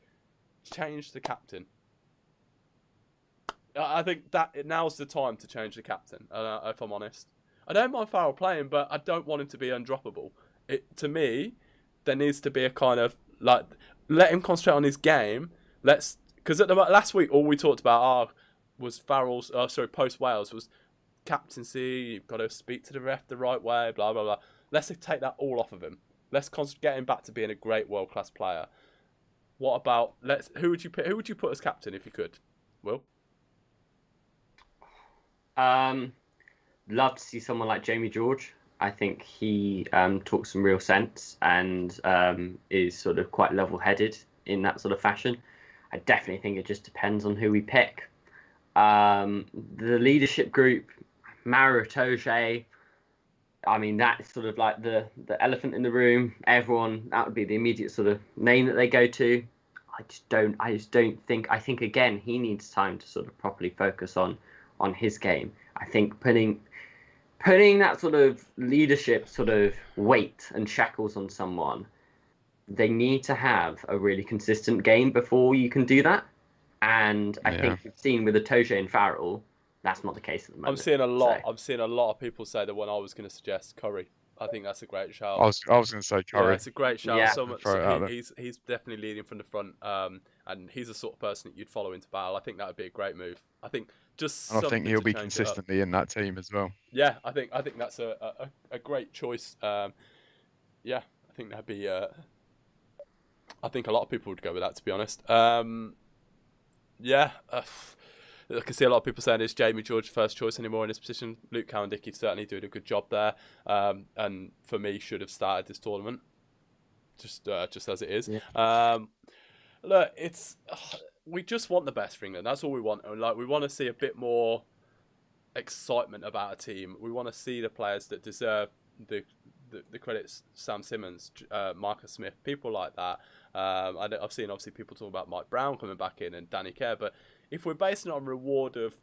Change the captain. I think that now's the time to change the captain, if I'm honest. I don't mind Farrell playing, but I don't want him to be undroppable. To me, there needs to be a kind of, like, let him concentrate on his game. Because last week, all we talked about was Farrell's, post Wales, was captaincy, you've got to speak to the ref the right way, blah, blah, blah. Let's take that all off of him. Let's get him back to being a great world-class player. What about who would you pick? Who would you put as captain if you could? Will? Love to see someone like Jamie George. I think he talks some real sense and is sort of quite level-headed in that sort of fashion. I definitely think it just depends on who we pick. The leadership group, Mara Toje. I mean, that's sort of like the elephant in the room. Everyone, that would be the immediate sort of name that they go to. I just don't think. I think again, he needs time to sort of properly focus on his game. I think putting that sort of leadership sort of weight and shackles on someone, they need to have a really consistent game before you can do that. And I think we've seen with the Toje and Farrell, that's not the case at the moment. I'm seeing a lot of people say the one I was going to suggest, Curry. I think that's a great shout. I was going to say Curry. Yeah, it's a great shout. Yeah. He's definitely leading from the front, and he's the sort of person that you'd follow into battle. I think that would be a great move. I think I think he'll be consistently in that team as well. Yeah, I think that's a great choice. I think that'd be. I think a lot of people would go with that, to be honest. I can see a lot of people saying it's Jamie George first choice anymore in this position. Luke Cowan-Dickey certainly doing a good job there, and for me should have started this tournament, just as it is. Yeah. Look, we just want the best for England. That's all we want. And we want to see a bit more excitement about a team. We want to see the players that deserve the credits. Sam Simmons, Marcus Smith, people like that. I've seen obviously people talk about Mike Brown coming back in and Danny Kerr, but if we're basing it on reward of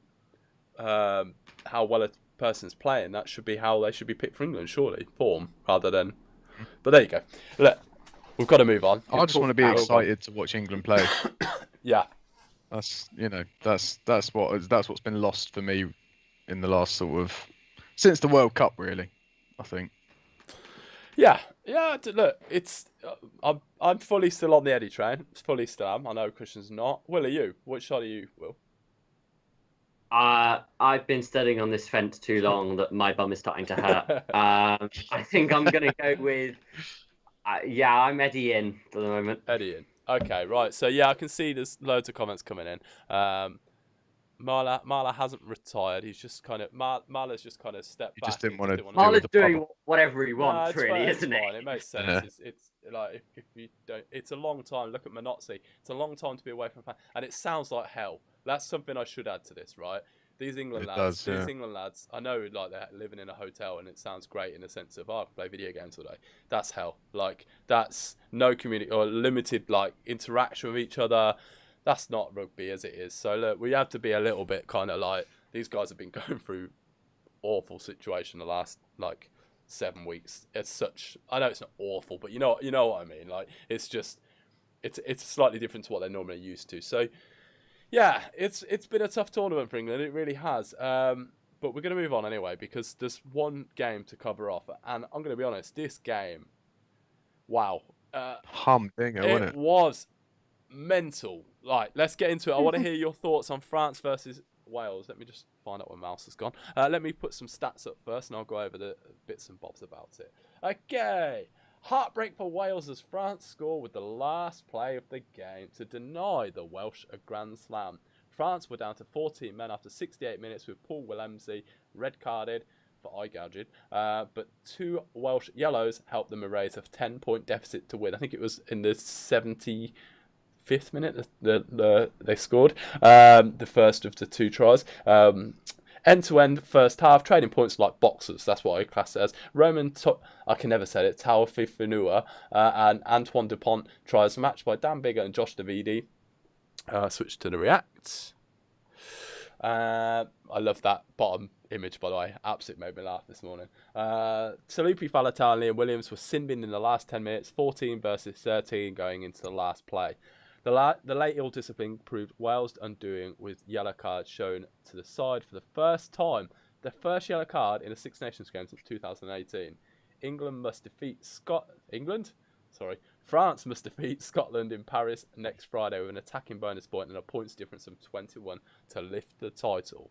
how well a person's playing, that should be how they should be picked for England, surely. Form, rather than... But there you go. Look, we've got to move on. I just want to be excited to watch England play. Yeah. That's what's been lost for me in the last sort of... since the World Cup, really, I think. Yeah. Look, I'm fully still on the Eddie train. Fully still am. I know Christian's not. Will, are you? Which side are you, Will? I've been studying on this fence too long that my bum is starting to hurt. I think I'm going to go with... I'm Eddie in for the moment. Eddie in. Okay, right. So, I can see there's loads of comments coming in. Marla hasn't retired. He's just kind of Marla's just kind of stepped back. Just didn't want to. Marla's doing whatever he wants, really, isn't it? It makes sense. Yeah. It's like if you don't. It's a long time. Look at Minozzi. It's a long time to be away from fan, and it sounds like hell. That's something I should add to this, right? These England It lads, does, yeah. these England lads, I know like they're living in a hotel and it sounds great in the sense of, oh, I can play video games all day. That's hell. Like, that's no community or limited like interaction with each other. That's not rugby as it is. So look, we have to be a little bit kind of like, these guys have been going through awful situation the last like 7 weeks. It's such, I know it's not awful, but you know what I mean. Like, it's just, it's slightly different to what they're normally used to. So yeah, it's been a tough tournament for England. It really has. But we're going to move on anyway because there's one game to cover off, and I'm going to be honest. This game, wow, Humdinger, wasn't it it? was mental. Like, let's get into it. I want to hear your thoughts on France versus Wales. Let me just find out where mouse has gone. Let me put some stats up first, and I'll go over the bits and bobs about it. Okay. Heartbreak for Wales as France score with the last play of the game to deny the Welsh a Grand Slam. France were down to 14 men after 68 minutes with Paul Willemse red carded for eye gouging, but 2 Welsh yellows helped them erase a 10-point deficit to win. I think it was in the 75th minute they scored the first of the 2 tries. End-to-end first half, trading points like boxers. That's what I class it as. I can never say it, Taofifanua and Antoine Dupont tries matched by Dan Bigger and Josh Davidi. Switch to the React. I love that bottom image, by the way. Absolutely made me laugh this morning. Talupi, Faletau and Liam Williams were sin-binned in the last 10 minutes, 14 versus 13 going into the last play. The late ill discipline proved Wales' undoing with yellow cards shown to the side for the first time. The first yellow card in a Six Nations game since 2018. France must defeat Scotland in Paris next Friday with an attacking bonus point and a points difference of 21 to lift the title.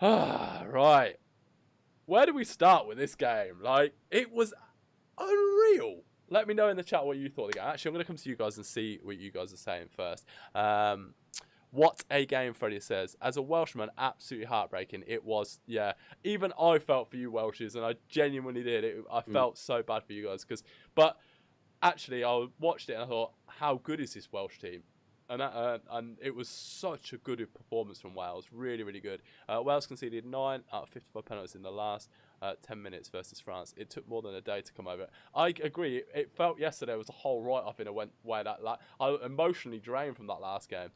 Right. Where do we start with this game? Like, it was unreal. Let me know in the chat what you thought of the game. Actually, I'm going to come to you guys and see what you guys are saying first. What a game, Freddie says. As a Welshman, absolutely heartbreaking. It was, yeah. Even I felt for you Welshes, and I genuinely did. I felt so bad for you guys. But actually, I watched it and I thought, how good is this Welsh team? And it was such a good performance from Wales. Really, really good. Wales conceded 9 out of 55 penalties in the last 10 minutes versus France. It took more than a day to come over. I agree. It felt yesterday was a whole write-off in a way that I was emotionally drained from that last game.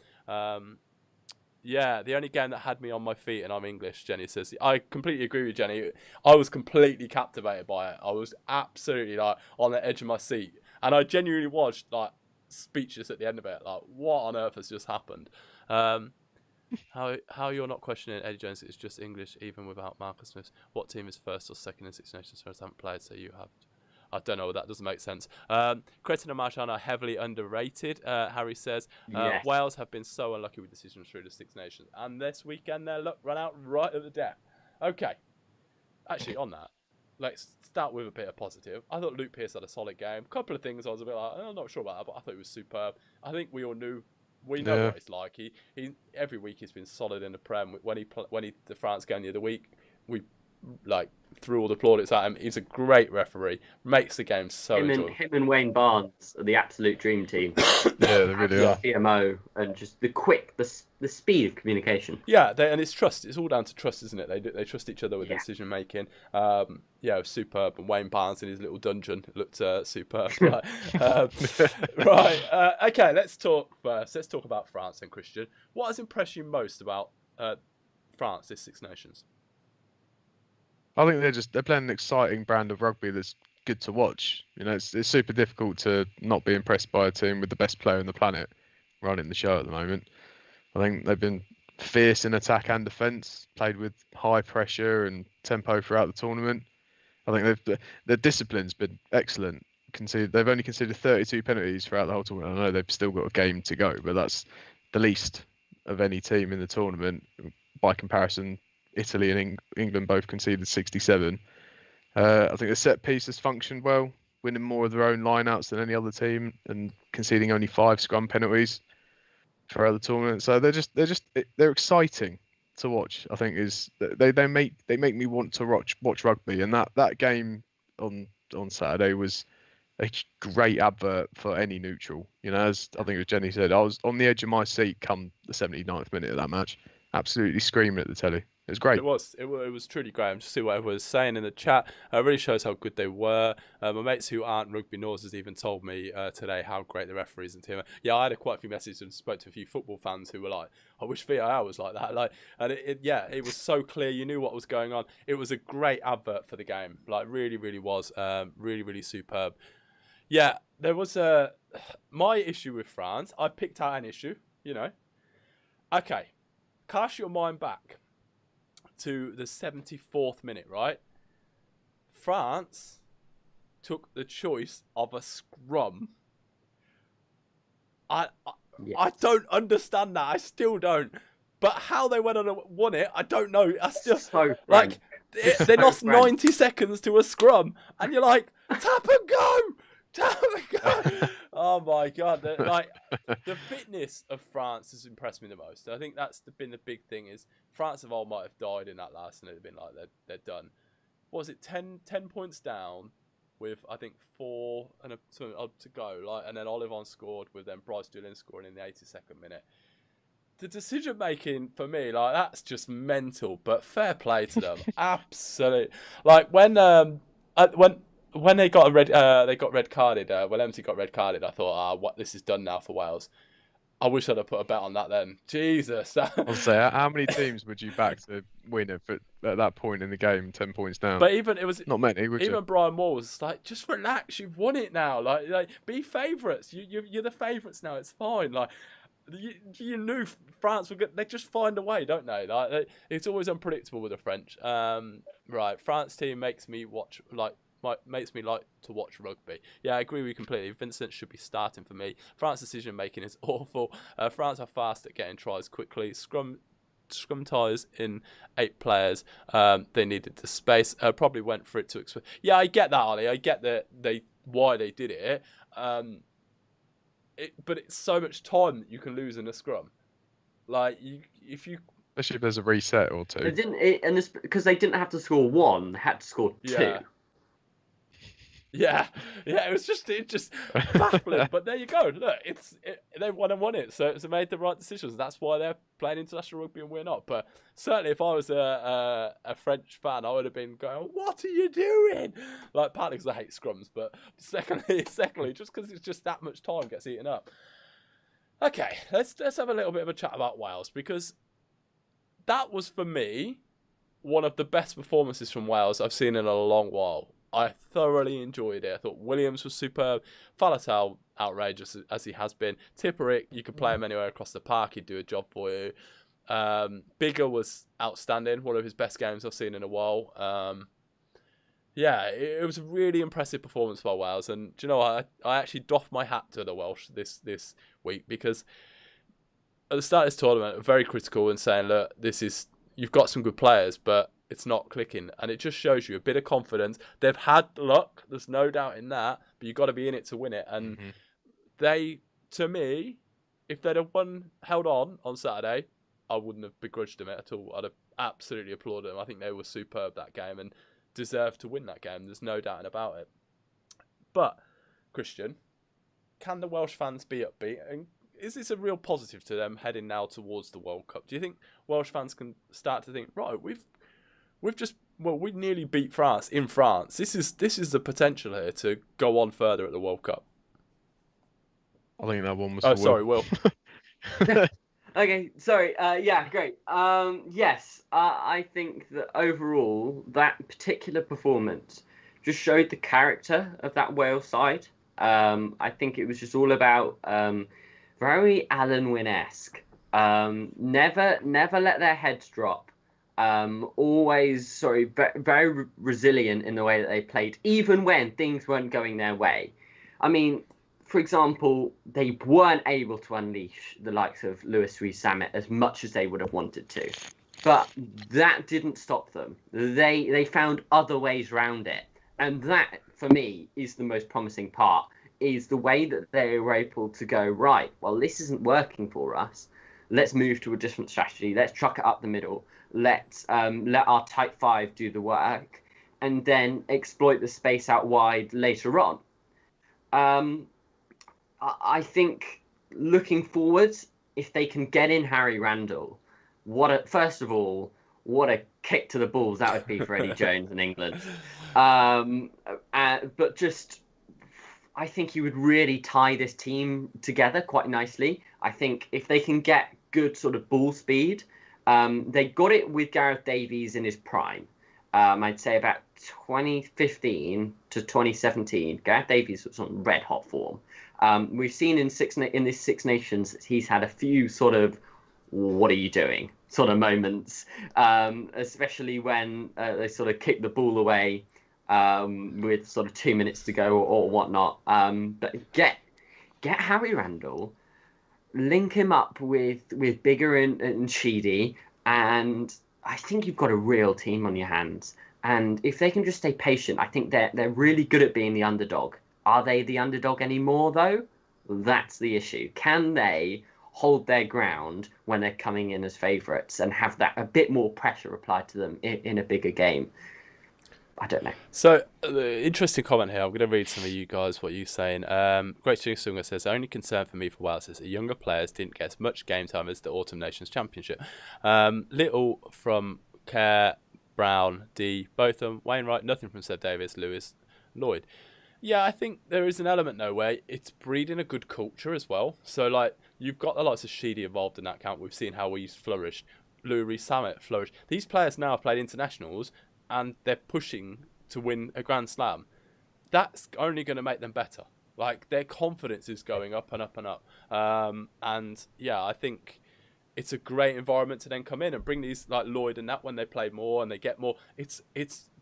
Yeah, the only game that had me on my feet, and I'm English, Jenny says. I completely agree with Jenny. I was completely captivated by it. I was absolutely like on the edge of my seat. And I genuinely was like speechless at the end of it. Like, what on earth has just happened? How you're not questioning Eddie Jones? It's just English, even without Marcus Smith. What team is first or second in Six Nations? I haven't played, so you have. I don't know. That doesn't make sense. Cretin and Marchand are heavily underrated. Harry says Yes. Wales have been so unlucky with decisions through the Six Nations, and this weekend their luck ran out right at the death. Okay, actually on that, let's start with a bit of positive. I thought Luke Pearce had a solid game. A couple of things I was a bit like, I'm not sure about that, but I thought he was superb. I think we all knew. We know what it's like. He every week he's been solid in the Prem. When he the France game the other week, we like threw all the plaudits at him. He's a great referee. Makes the game so enjoyable. Him and Wayne Barnes are the absolute dream team. Yeah, they really are. PMO and just the speed of communication. Yeah, and it's trust. It's all down to trust, isn't it? They trust each other with their decision making. Yeah, superb. And Wayne Barnes in his little dungeon looked superb. Right. Okay, let's talk first. Let's talk about France and Christian. What has impressed you most about France this Six Nations? I think they're playing an exciting brand of rugby that's good to watch. You know, it's super difficult to not be impressed by a team with the best player on the planet running the show at the moment. I think they've been fierce in attack and defence, played with high pressure and tempo throughout the tournament. I think their discipline's been excellent. They've only conceded 32 penalties throughout the whole tournament. I know they've still got a game to go, but that's the least of any team in the tournament. By comparison, Italy and England both conceded 67. I think the set piece has functioned well, winning more of their own lineouts than any other team and conceding only 5 scrum penalties throughout the tournament. So they're exciting to watch. I think they make me want to watch rugby, and that game on Saturday was a great advert for any neutral. You know, as I think as Jenny said, I was on the edge of my seat come the 79th minute of that match. absolutely screaming at the telly. It was great. It was truly great. I'm just see what everyone was saying in the chat. It really shows how good they were. My mates who aren't rugby nors has even told me today how great the referees and team are. Yeah, I had quite a few messages and spoke to a few football fans who were like, "I wish VAR was like that." Like, and it was so clear. You knew what was going on. It was a great advert for the game. Like, really, really was. Really, really superb. Yeah, there was my issue with France. I picked out an issue. Okay, cast your mind back to the 74th minute, right? France took the choice of a scrum. I don't understand that. I still don't. But how they went on and won it, I don't know. I still So like they lost French. 90 seconds to a scrum, and you're like, tap and go, tap and go. Oh my god! The fitness of France has impressed me the most. I think that's been the big thing. Is France of old might have died in that last, and it'd have been like they're done. What was it 10 points down with I think 4 and to go, like, and then Olivon scored with then Bryce Dillon scoring in the 82nd minute. The decision making for me, like, that's just mental. But fair play to them, absolutely. Like when they got red carded. When Empty got red carded, I thought, what, this is done now for Wales. I wish I'd have put a bet on that then. Jesus. I'll say, how many teams would you back to win at that point in the game, 10 points down? But even it was not many. Would even you? Brian Moore was like, just relax. You've won it now. Like be favourites. You're the favourites now. It's fine. Like. You knew France were good. They just find a way, don't they? Like it's always unpredictable with the French. Right, France team makes me like to watch rugby. Yeah, I agree with you completely. Vincent should be starting for me. France decision making is awful. France are fast at getting tries quickly. Scrum ties in 8 players. They needed the space. Probably went for it to expect. Yeah, I get that, Ali. I get that why they did it. But it's so much time that you can lose in a scrum. Like Especially if there's a reset or two. Because they didn't have to score 1, they had to score 2. Yeah, it just baffling. But there you go. Look, they won it, so it's made the right decisions. That's why they're playing international rugby and we're not. But certainly, if I was a French fan, I would have been going, "What are you doing?" Like, partly because I hate scrums, but secondly, just because it's just that much time gets eaten up. Okay, let's have a little bit of a chat about Wales, because that was for me one of the best performances from Wales I've seen in a long while. I thoroughly enjoyed it. I thought Williams was superb. Faletau, outrageous as he has been. Tipperick, you could play him anywhere across the park. He'd do a job for you. Bigger was outstanding. One of his best games I've seen in a while. It was a really impressive performance by Wales. And do you know what? I actually doffed my hat to the Welsh this week, because at the start of this tournament, I'm very critical and saying, look, you've got some good players, but it's not clicking, and it just shows you a bit of confidence. They've had luck, there's no doubt in that, but you've got to be in it to win it. And they, to me, if they'd have held on Saturday, I wouldn't have begrudged them at all. I'd have absolutely applauded them. I think they were superb that game and deserved to win that game. There's no doubt about it. But, Christian, can the Welsh fans be upbeat? And is this a real positive to them heading now towards the World Cup? Do you think Welsh fans can start to think, right, we nearly beat France in France. This is the potential here to go on further at the World Cup. I think that one was. Oh, sorry, Will. Okay, sorry. Great. Yes, I think that overall that particular performance just showed the character of that Wales side. I think it was just all about very Alan Wynne-esque. Never let their heads drop. Always, very resilient in the way that they played, even when things weren't going their way. I mean, for example, they weren't able to unleash the likes of Louis Rees-Zammit as much as they would have wanted to. But that didn't stop them. They found other ways around it. And that, for me, is the most promising part, is the way that they were able to go, right, well, this isn't working for us. Let's move to a different strategy. Let's truck it up the middle. Let our tight 5 do the work, and then exploit the space out wide later on. I think looking forward, if they can get in Harry Randall, first of all, what a kick to the balls that would be for Eddie Jones in England. But just, I think he would really tie this team together quite nicely. I think if they can get good sort of ball speed, they got it with Gareth Davies in his prime. I'd say about 2015 to 2017, Gareth Davies was on red hot form. We've seen in this Six Nations, he's had a few sort of "what are you doing" sort of moments, especially when they sort of kick the ball away with sort of 2 minutes to go or whatnot. But get Harry Randall, link him up with Bigger and Sheedy, and I think you've got a real team on your hands. And if they can just stay patient, I think they're really good at being the underdog. Are they the underdog anymore, though? That's the issue. Can they hold their ground when they're coming in as favourites and have that a bit more pressure applied to them in a bigger game? I don't know. So, interesting comment here. I'm going to read some of you guys, what you're saying. Great String Singer says, the only concern for me for Wales is that younger players didn't get as much game time as the Autumn Nations Championship. Little from Kerr, Brown, D, Botham, Wainwright, nothing from Seb Davis, Lewis, Lloyd. Yeah, I think there is an element, though, where it's breeding a good culture as well. So, like, you've got the likes of Sheedy involved in that count. We've seen how he's flourished. Louis Samet flourished. These players now have played internationals, and they're pushing to win a Grand Slam. That's only going to make them better. Like, their confidence is going up and up and up. And, yeah, I think it's a great environment to then come in and bring these, like Lloyd and that, when they play more and they get more. It's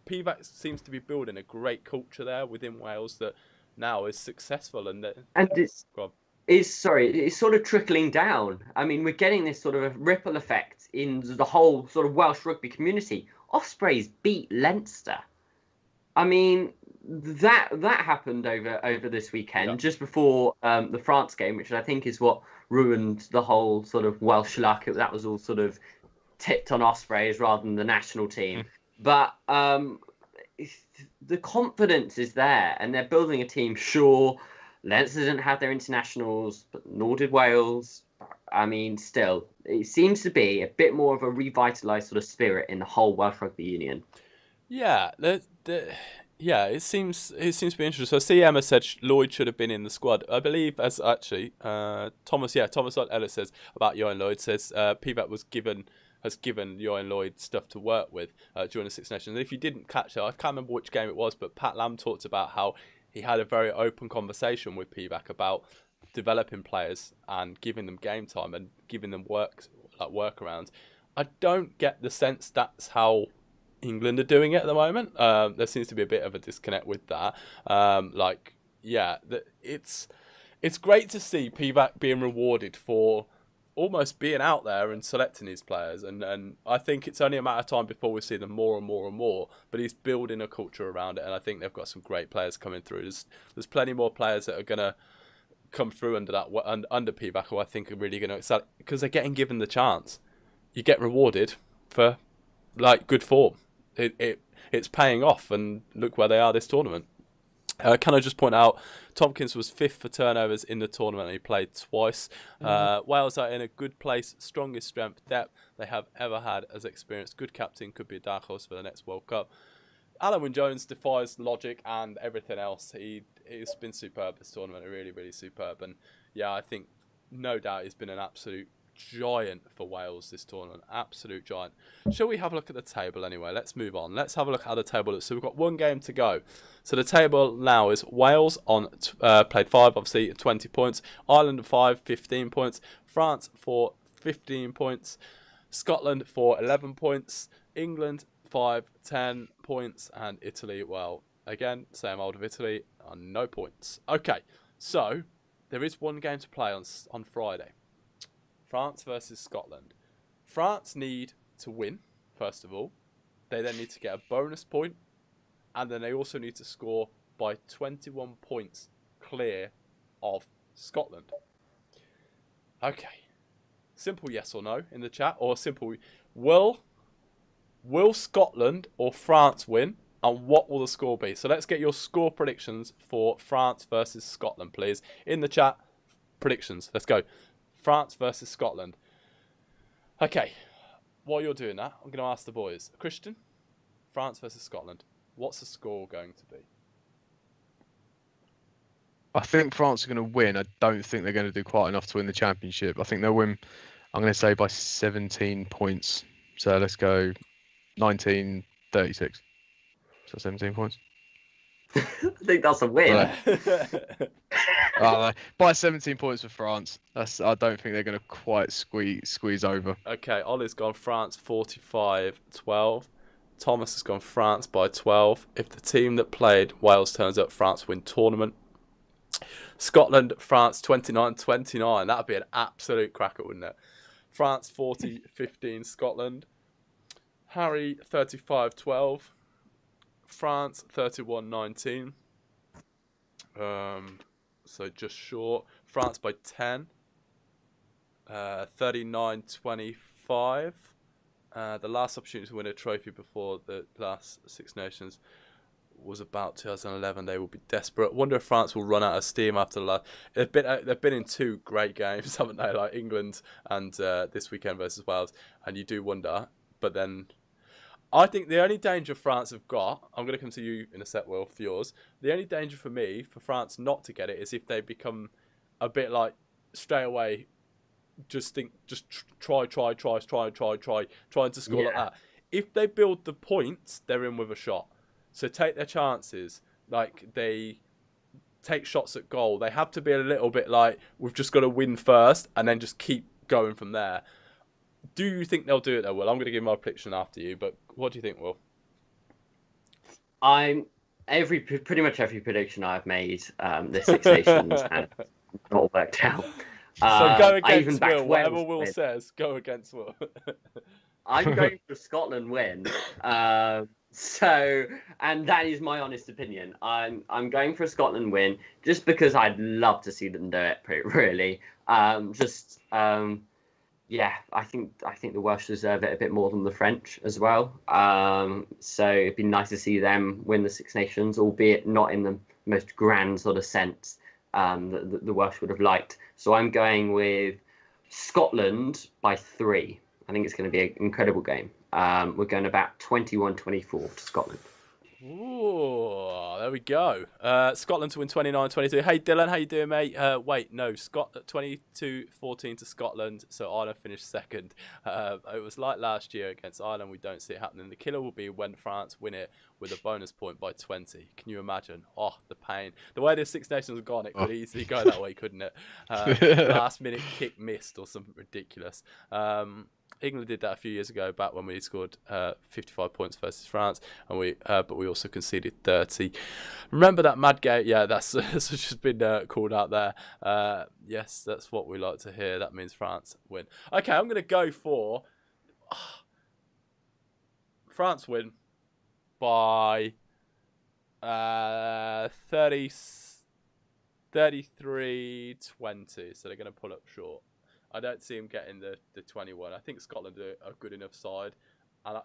PVAC seems to be building a great culture there within Wales that now is successful. And it's sort of trickling down. I mean, we're getting this sort of a ripple effect in the whole sort of Welsh rugby community. Ospreys beat Leinster. I mean, that happened over this weekend, just before the France game, which I think is what ruined the whole sort of Welsh luck. That was all sort of tipped on Ospreys rather than the national team. But the confidence is there, and they're building a team. Sure, Leinster didn't have their internationals, but nor did Wales. I mean, still, it seems to be a bit more of a revitalised sort of spirit in the whole Welsh Rugby Union. Yeah, yeah, it seems to be interesting. So I see Emma said Lloyd should have been in the squad. I believe, as actually Thomas Ellis says about Johan Lloyd, says PVAC has given Johan Lloyd stuff to work with during the Six Nations. And if you didn't catch it, I can't remember which game it was, but Pat Lam talked about how he had a very open conversation with PVAC about developing players and giving them game time and giving them workarounds. I don't get the sense that's how England are doing it at the moment. There seems to be a bit of a disconnect with that. It's great to see PVAC being rewarded for almost being out there and selecting his players, and I think it's only a matter of time before we see them more and more and more. But he's building a culture around it, and I think they've got some great players coming through. There's plenty more players that are gonna come through under PVAC who I think are really going to excel because they're getting given the chance. You get rewarded for like good form. It's paying off, and look where they are this tournament. Can I just point out, Tompkins was 5th for turnovers in the tournament and he played twice. Wales are in a good place, strongest strength, depth they have ever had as experienced. Good captain, could be a dark horse for the next World Cup. Alan Wynne-Jones defies logic and everything else. He's been superb this tournament, really, really superb. And yeah, I think no doubt he's been an absolute giant for Wales this tournament. Absolute giant. Shall we have a look at the table anyway? Let's move on. Let's have a look at how the table looks. So we've got one game to go. So the table now is Wales on played 5, obviously 20 points. Ireland 5, 15 points. France for 15 points. Scotland for 11 points. England 5, 10 points, and Italy, well, again, same old of Italy, on no points. Okay, so there is one game to play on Friday. France versus Scotland. France need to win, first of all. They then need to get a bonus point, and then they also need to score by 21 points clear of Scotland. Okay, simple yes or no in the chat, or simple Will Scotland or France win, and what will the score be? So let's get your score predictions for France versus Scotland, please. In the chat, predictions. Let's go. France versus Scotland. Okay, while you're doing that, I'm going to ask the boys. Christian, France versus Scotland. What's the score going to be? I think France are going to win. I don't think they're going to do quite enough to win the championship. I think they'll win, I'm going to say, by 17 points. So let's go 1936. So 17 points. I think that's a win. By 17 points for France. I don't think they're going to quite squeeze over. Okay, Ollie's gone France 45-12. Thomas has gone France by 12. If the team that played Wales turns up, France win tournament. Scotland, France 29-29. That'd be an absolute cracker, wouldn't it? France 40-15, Scotland. Harry 35-12. France 31-19. So just short. France by 10. 39-25. The last opportunity to win a trophy before the last Six Nations was about 2011. They will be desperate. Wonder if France will run out of steam after the last. They've been in two great games, haven't they? Like England and this weekend versus Wales. And you do wonder. But then, I think the only danger France have got. I'm going to come to you in a sec, Will, for yours. The only danger for me, for France not to get it, is if they become a bit like straight away. Just try, trying to score like that. If they build the points, they're in with a shot. So take their chances. Like, they take shots at goal. They have to be a little bit like, we've just got to win first and then just keep going from there. Do you think they'll do it though, Will? I'm going to give my prediction after you, but what do you think, Will? Pretty much every prediction I've made this Six Nations and not worked out. So go against Will. Whatever Will says, go against Will. I'm going for a Scotland win. And that is my honest opinion. I'm going for a Scotland win just because I'd love to see them do it. Really, I think the Welsh deserve it a bit more than the French as well. So it'd be nice to see them win the Six Nations, albeit not in the most grand sort of sense that the Welsh would have liked. So I'm going with Scotland by 3. I think it's going to be an incredible game. We're going about 21-24 to Scotland. Ooh, there we go. Scotland to win 29-22. Hey, Dylan, how you doing, mate? Wait, no, 22-14 to Scotland, so Ireland finished second. It was like last year against Ireland. We don't see it happening. The killer will be when France win it with a bonus point by 20. Can you imagine? Oh, the pain. The way the Six Nations have gone, it could easily go that way, couldn't it? Last minute kick missed or something ridiculous. England did that a few years ago, back when we scored 55 points versus France, and but we also conceded 30. Remember that mad game? Yeah, that's just been called out there. Yes, that's what we like to hear. That means France win. Okay, I'm going to go for France win by 33-20. So they're going to pull up short. I don't see him getting the 21. I think Scotland are a good enough side. And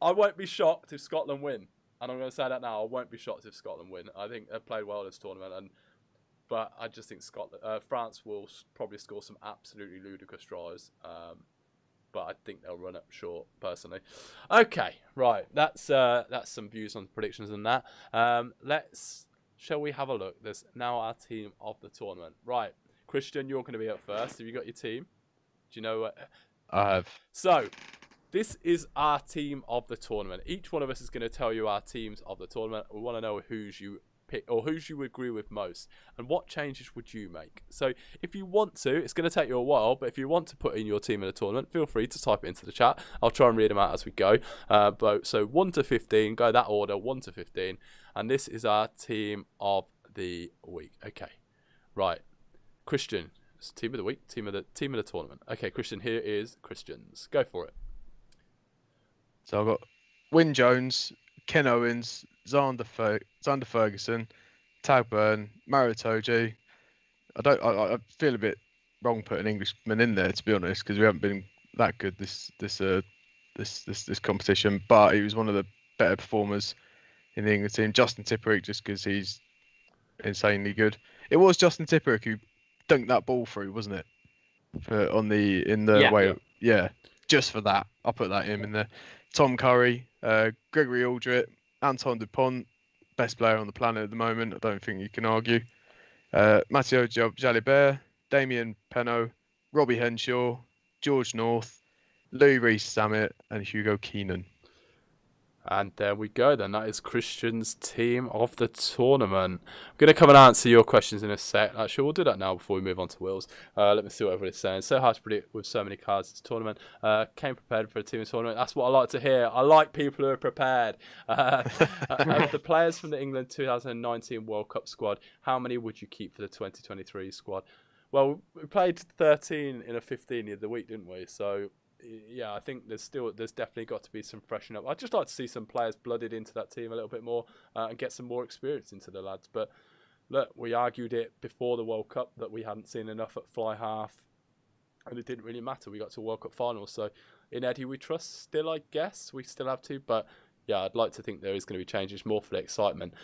I won't be shocked if Scotland win. And I'm going to say that now. I won't be shocked if Scotland win. I think they played well this tournament. But I just think France will probably score some absolutely ludicrous tries. But I think they'll run up short, personally. Okay, right. That's some views on predictions and that. Shall we have a look? There's now our team of the tournament. Right. Christian, you're going to be up first. Have you got your team? Do you know what? I have. So, this is our team of the tournament. Each one of us is going to tell you our teams of the tournament. We want to know who's you pick or who's you agree with most, and what changes would you make. So, if you want to, it's going to take you a while, but if you want to put in your team in the tournament, feel free to type it into the chat. I'll try and read them out as we go. So 1 to 15, go that order, 1 to 15, and this is our team of the week. Okay, right. Christian, it's team of the week, team of the tournament. Okay, Christian, here is Christian's. Go for it. So I've got Wyn Jones, Ken Owens, Xander Ferguson, Tag Byrne, Mario Toji. I feel a bit wrong putting Englishmen in there, to be honest, because we haven't been that good this competition. But he was one of the better performers in the England team. Justin Tipuric, just because he's insanely good. It was Justin Tipuric who dunked that ball through, wasn't it? Yeah. just for that. I'll put that him in there. Tom Curry, Gregory Aldrit, Anton Dupont, best player on the planet at the moment. I don't think you can argue. Matteo Jalibert, Damien Penaud, Robbie Henshaw, George North, Louis Rees-Zammit, and Hugo Keenan. And there we go then. That is Christian's team of the tournament. I'm going to come and answer your questions in a sec. Actually, we'll do that now before we move on to Will's. Let me see what everybody's saying. So hard to predict with so many cards this tournament. Came prepared for a team tournament. That's what I like to hear. I like people who are prepared. Of the players from the England 2019 World Cup squad, how many would you keep for the 2023 squad? Well, we played 13 in a 15 the other week, didn't we? So... yeah, I think there's definitely got to be some freshening up. I'd just like to see some players blooded into that team a little bit more and get some more experience into the lads. But look, we argued it before the World Cup that we hadn't seen enough at fly half, and it didn't really matter. We got to World Cup finals, so in Eddie we trust still, I guess. We still have to, but yeah, I'd like to think there is going to be changes more for the excitement.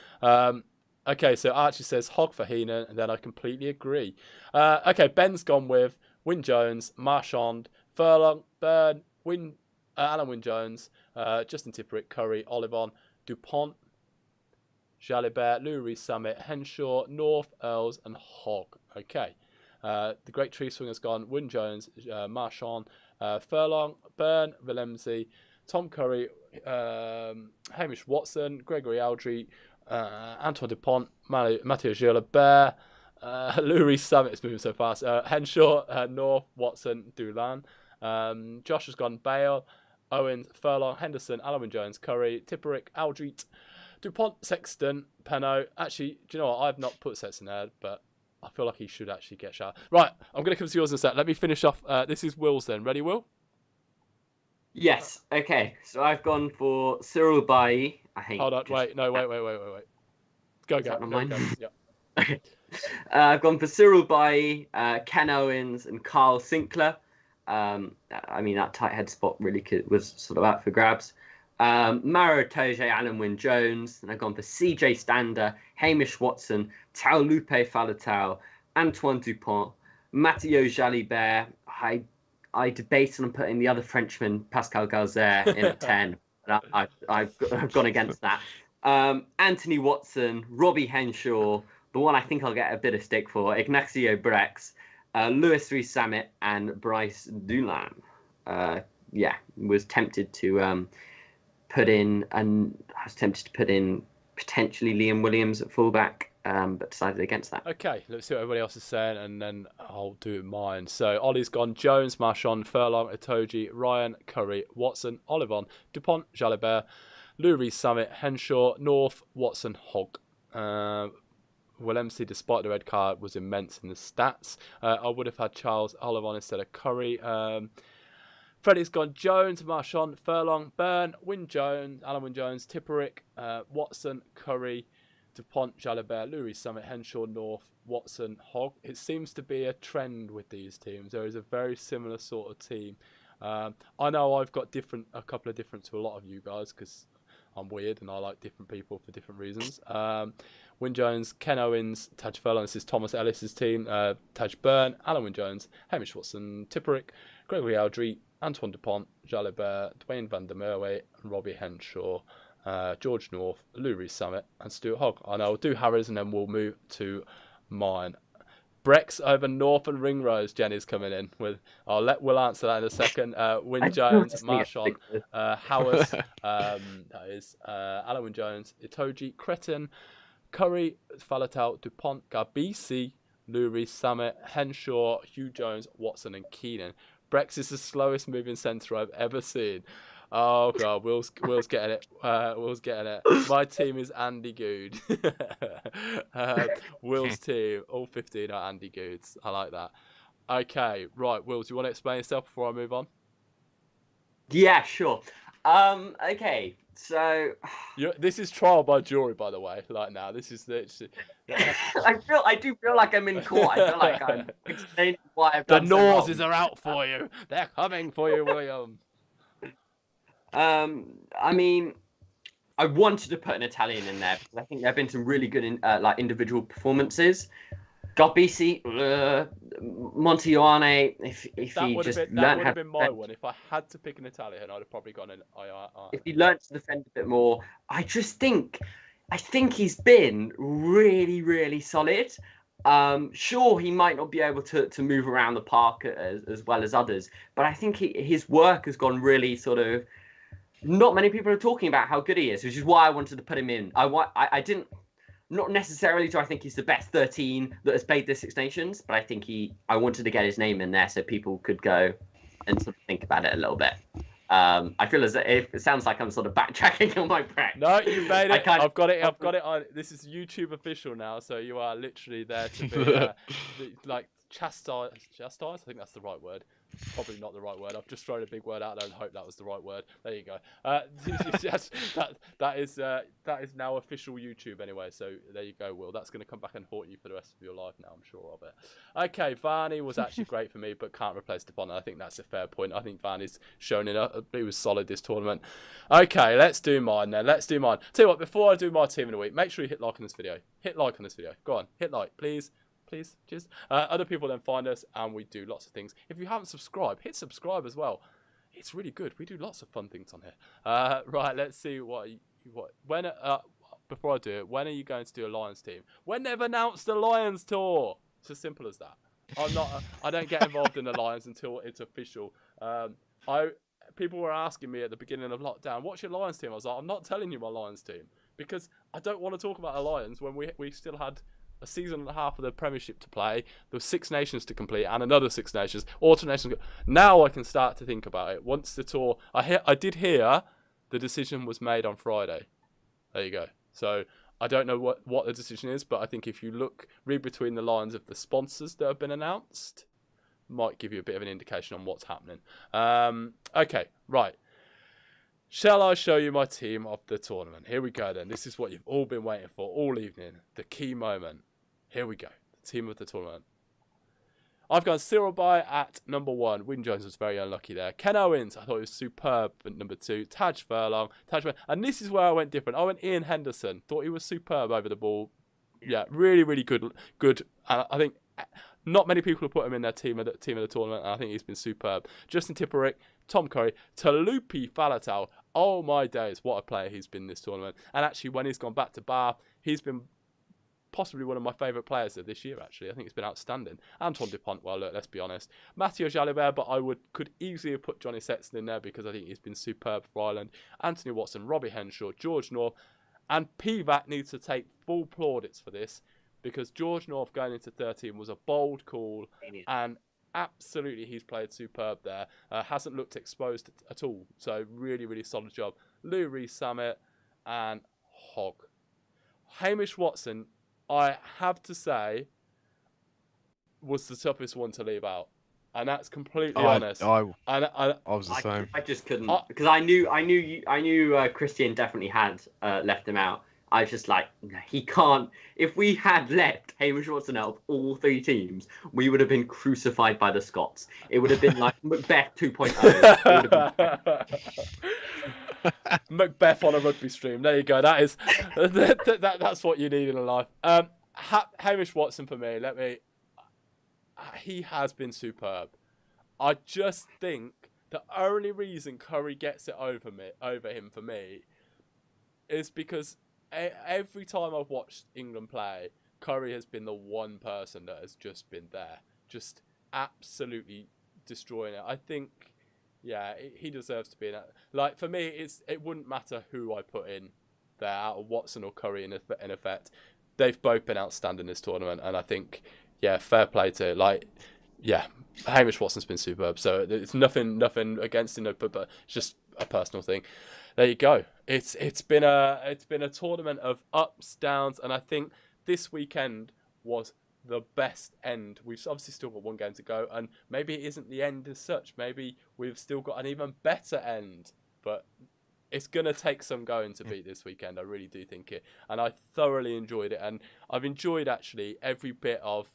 Okay, so Archie says Hogg for Heenan, and then I completely agree. Okay, Ben's gone with Wyn Jones, Marchand, Furlong, Byrne, Alan Wyn-Jones, Justin Tipperick, Curry, Olivon, Dupont, Jalibert, Louis Rees-Zammit, Henshaw, North, Earls, and Hogg. Okay. The Great Tree Swinger's gone. Wyn-Jones, Marchand, Furlong, Byrne, Willemse, Tom Curry, Hamish Watson, Gregory Aldry, Antoine Dupont, Mathieu Jalibert, Louis Rees-Zammit is moving so fast. Henshaw, North, Watson, Doolan. Josh has gone Bale, Owens, Furlong, Henderson, Alan Wyn-Jones, Curry, Tipperick, Aldrit, Dupont, Sexton, Penaud. Actually, do you know what? I've not put Sexton there, but I feel like he should actually get shot. Right, I'm going to come to yours in a sec. Let me finish off. This is Will's then. Ready, Will? Yes. Okay. So I've gone for Cyril Bailly. Hold on. Wait. Go. Mine? Yeah. Okay. I've gone for Cyril Bailly, Ken Owens, and Carl Sinclair. I mean, that tight head spot really was sort of out for grabs. Maro Toge, Alan Wyn-Jones. And I've gone for CJ Stander, Hamish Watson, Taulupe Faletau, Antoine Dupont, Matteo Jalibert. I debated on putting the other Frenchman, Pascal Galzer, in at 10. I've gone against that. Anthony Watson, Robbie Henshaw, the one I think I'll get a bit of stick for, Ignacio Brex, Louis Rees-Zammit, and Bryce Doolan. Was tempted to put in potentially Liam Williams at fullback, but decided against that. Okay, let's see what everybody else is saying, and then I'll do mine. So Ollie's gone Jones, Marchand, Furlong, Itoje, Ryan, Curry, Watson, Olivon, Dupont, Jalibert, Louis Rees-Zammit, Henshaw, North, Watson, Hogg. Willemse, despite the red card, was immense in the stats. I would have had Charles Olivon instead of Curry. Freddie's gone Jones, Marchand, Furlong, Byrne, Wyn-Jones, Alan Wyn-Jones, Tipperick, Watson, Curry, Dupont, Jalibert, Louis Rees-Zammit, Henshaw, North, Watson, Hogg. It seems to be a trend with these teams. There is a very similar sort of team. I know I've got a couple of different to a lot of you guys because I'm weird and I like different people for different reasons. Wyn-Jones, Ken Owens, Taj Furlong. This is Thomas Ellis's team. Taj Byrne, Alan Wyn-Jones, Hamish Watson, Tipperick, Gregory Aldry, Antoine Dupont, Jalibert, Dwayne van der Merwe, Robbie Henshaw, George North, Louis Rees-Zammit, and Stuart Hogg. And I'll do Harry's and then we'll move to mine. Brex over North and Ringrose. Jenny's coming in with. I'll let Will answer that in a second. Wyn-Jones, Marchand, Howard, that is Alan Wyn-Jones, Itoje, Cretin, Curry, Faletau, Dupont, Gabisi, Louis Rees-Zammit, Henshaw, Hugh Jones, Watson, and Keenan. Brex is the slowest moving centre I've ever seen. Oh god, Will's getting it. Will's getting it. My team is Andy Good. Will's team, all 15 are Andy Goods. I like that. Okay, right, Will, do you want to explain yourself before I move on? Yeah, sure. Okay, so this is trial by jury, by the way. Like now, this is the. I do feel like I'm in court. I feel like I'm explaining why I've done the noises are out for you. They're coming for you, William. I mean, I wanted to put an Italian in there because I think there have been some really good individual performances. Garbisi, Montione, if That he would have just been that learned would how have to been my defend, one. If I had to pick an Italian, I'd have probably gone in. if he learned to defend a bit more, I think he's been really, really solid. Sure, he might not be able to move around the park as well as others, but I think his work has gone really sort of. Not many people are talking about how good he is, which is why I wanted to put him in. I didn't. Not necessarily do I think he's the best 13 that has played the Six Nations, but I wanted to get his name in there so people could go and sort of think about it a little bit. I feel as if it sounds like I'm sort of backtracking on my prep. No, you made it. I've got it. I've Got it on. This is YouTube official now, so you are literally there to be like chastise. Chastise. I think that's the right word. Probably not the right word. I've just thrown a big word out there and hope that was the right word. There you go. Yes, that is now official YouTube anyway. So there you go, Will. That's going to come back and haunt you for the rest of your life now. I'm sure of it. Okay, Varney was actually great for me, but can't replace DePont. I think that's a fair point. I think Varney's shown he was solid this tournament. Okay, let's do mine then. Let's do mine. Tell you what, before I do my team of the week, make sure you hit like on this video. Hit like on this video. Go on, hit like, please. Please, cheers. Other people then find us, and we do lots of things. If you haven't subscribed, hit subscribe as well. It's really good. We do lots of fun things on here. Right, let's see before I do it, when are you going to do a Lions team? When they've announced the Lions tour. It's as simple as that. I don't get involved in the Lions until it's official. People were asking me at the beginning of lockdown, what's your Lions team? I was like, I'm not telling you my Lions team because I don't want to talk about the Lions when we still had a season and a half of the Premiership to play. There were 6 nations to complete and another 6 nations. Alternate. Now I can start to think about it. Once the tour, I did hear the decision was made on Friday. There you go. So I don't know what the decision is, but I think if you read between the lines of the sponsors that have been announced, might give you a bit of an indication on what's happening. Okay, right. Shall I show you my team of the tournament? Here we go then. This is what you've all been waiting for all evening. The key moment. Here we go. The team of the tournament. I've gone Cyril Bay at number 1. Wyn Jones was very unlucky there. Ken Owens, I thought he was superb at number 2. Taj Furlong. And this is where I went different. I went Ian Henderson. Thought he was superb over the ball. Yeah, really, really good. And I think not many people have put him in their team of the tournament. And I think he's been superb. Justin Tipperick, Tom Curry, Talupi Falatau. Oh my days, what a player he's been this tournament. And actually, when he's gone back to Bath, he's been possibly one of my favourite players of this year, actually. I think it's been outstanding. Antoine Dupont, well, look, let's be honest. Mathieu Jalibert, but I could easily have put Johnny Sexton in there because I think he's been superb for Ireland. Anthony Watson, Robbie Henshaw, George North. And Pivac needs to take full plaudits for this because George North going into 13 was a bold call and absolutely he's played superb there. Hasn't looked exposed at all. So really, really solid job. Lou Rees-Summit and Hogg. Hamish Watson, I have to say, was the toughest one to leave out. And that's completely honest. I was the same. I just couldn't because I knew Christian definitely had left him out. I was just like, no, he can't. If we had left Hamish Watson out of all 3 teams, we would have been crucified by the Scots. It would have been like Macbeth 2.0. Macbeth on a rugby stream. There you go. That's what you need in a life. Hamish Watson for me. He has been superb. I just think the only reason Curry gets it over him for me is because every time I've watched England play, Curry has been the one person that has just been there, just absolutely destroying it. I think, yeah, he deserves to be in it. Like for me, it wouldn't matter who I put in there out of Watson or Curry in effect. They've both been outstanding this tournament, and I think, yeah, fair play to Hamish Watson's been superb. So it's nothing against him, but it's just a personal thing. There you go. It's been a tournament of ups, downs, and I think this weekend was the best end. We've obviously still got one game to go, and maybe it isn't the end as such. Maybe we've still got an even better end, but it's going to take some going to beat this weekend. I really do think it. And I thoroughly enjoyed it. And I've enjoyed actually every bit of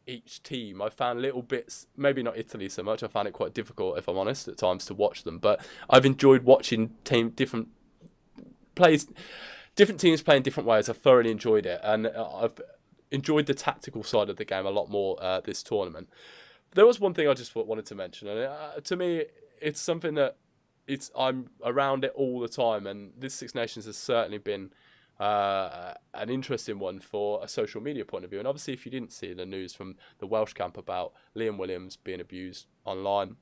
each team. I found little bits, maybe not Italy so much. I found it quite difficult, if I'm honest, at times to watch them. But I've enjoyed watching different teams playing different ways. I've thoroughly enjoyed it. And enjoyed the tactical side of the game a lot more this tournament. There was one thing I just wanted to mention, and to me, it's something that I'm around it all the time, and this Six Nations has certainly been an interesting one for a social media point of view. And obviously, if you didn't see the news from the Welsh camp about Liam Williams being abused online,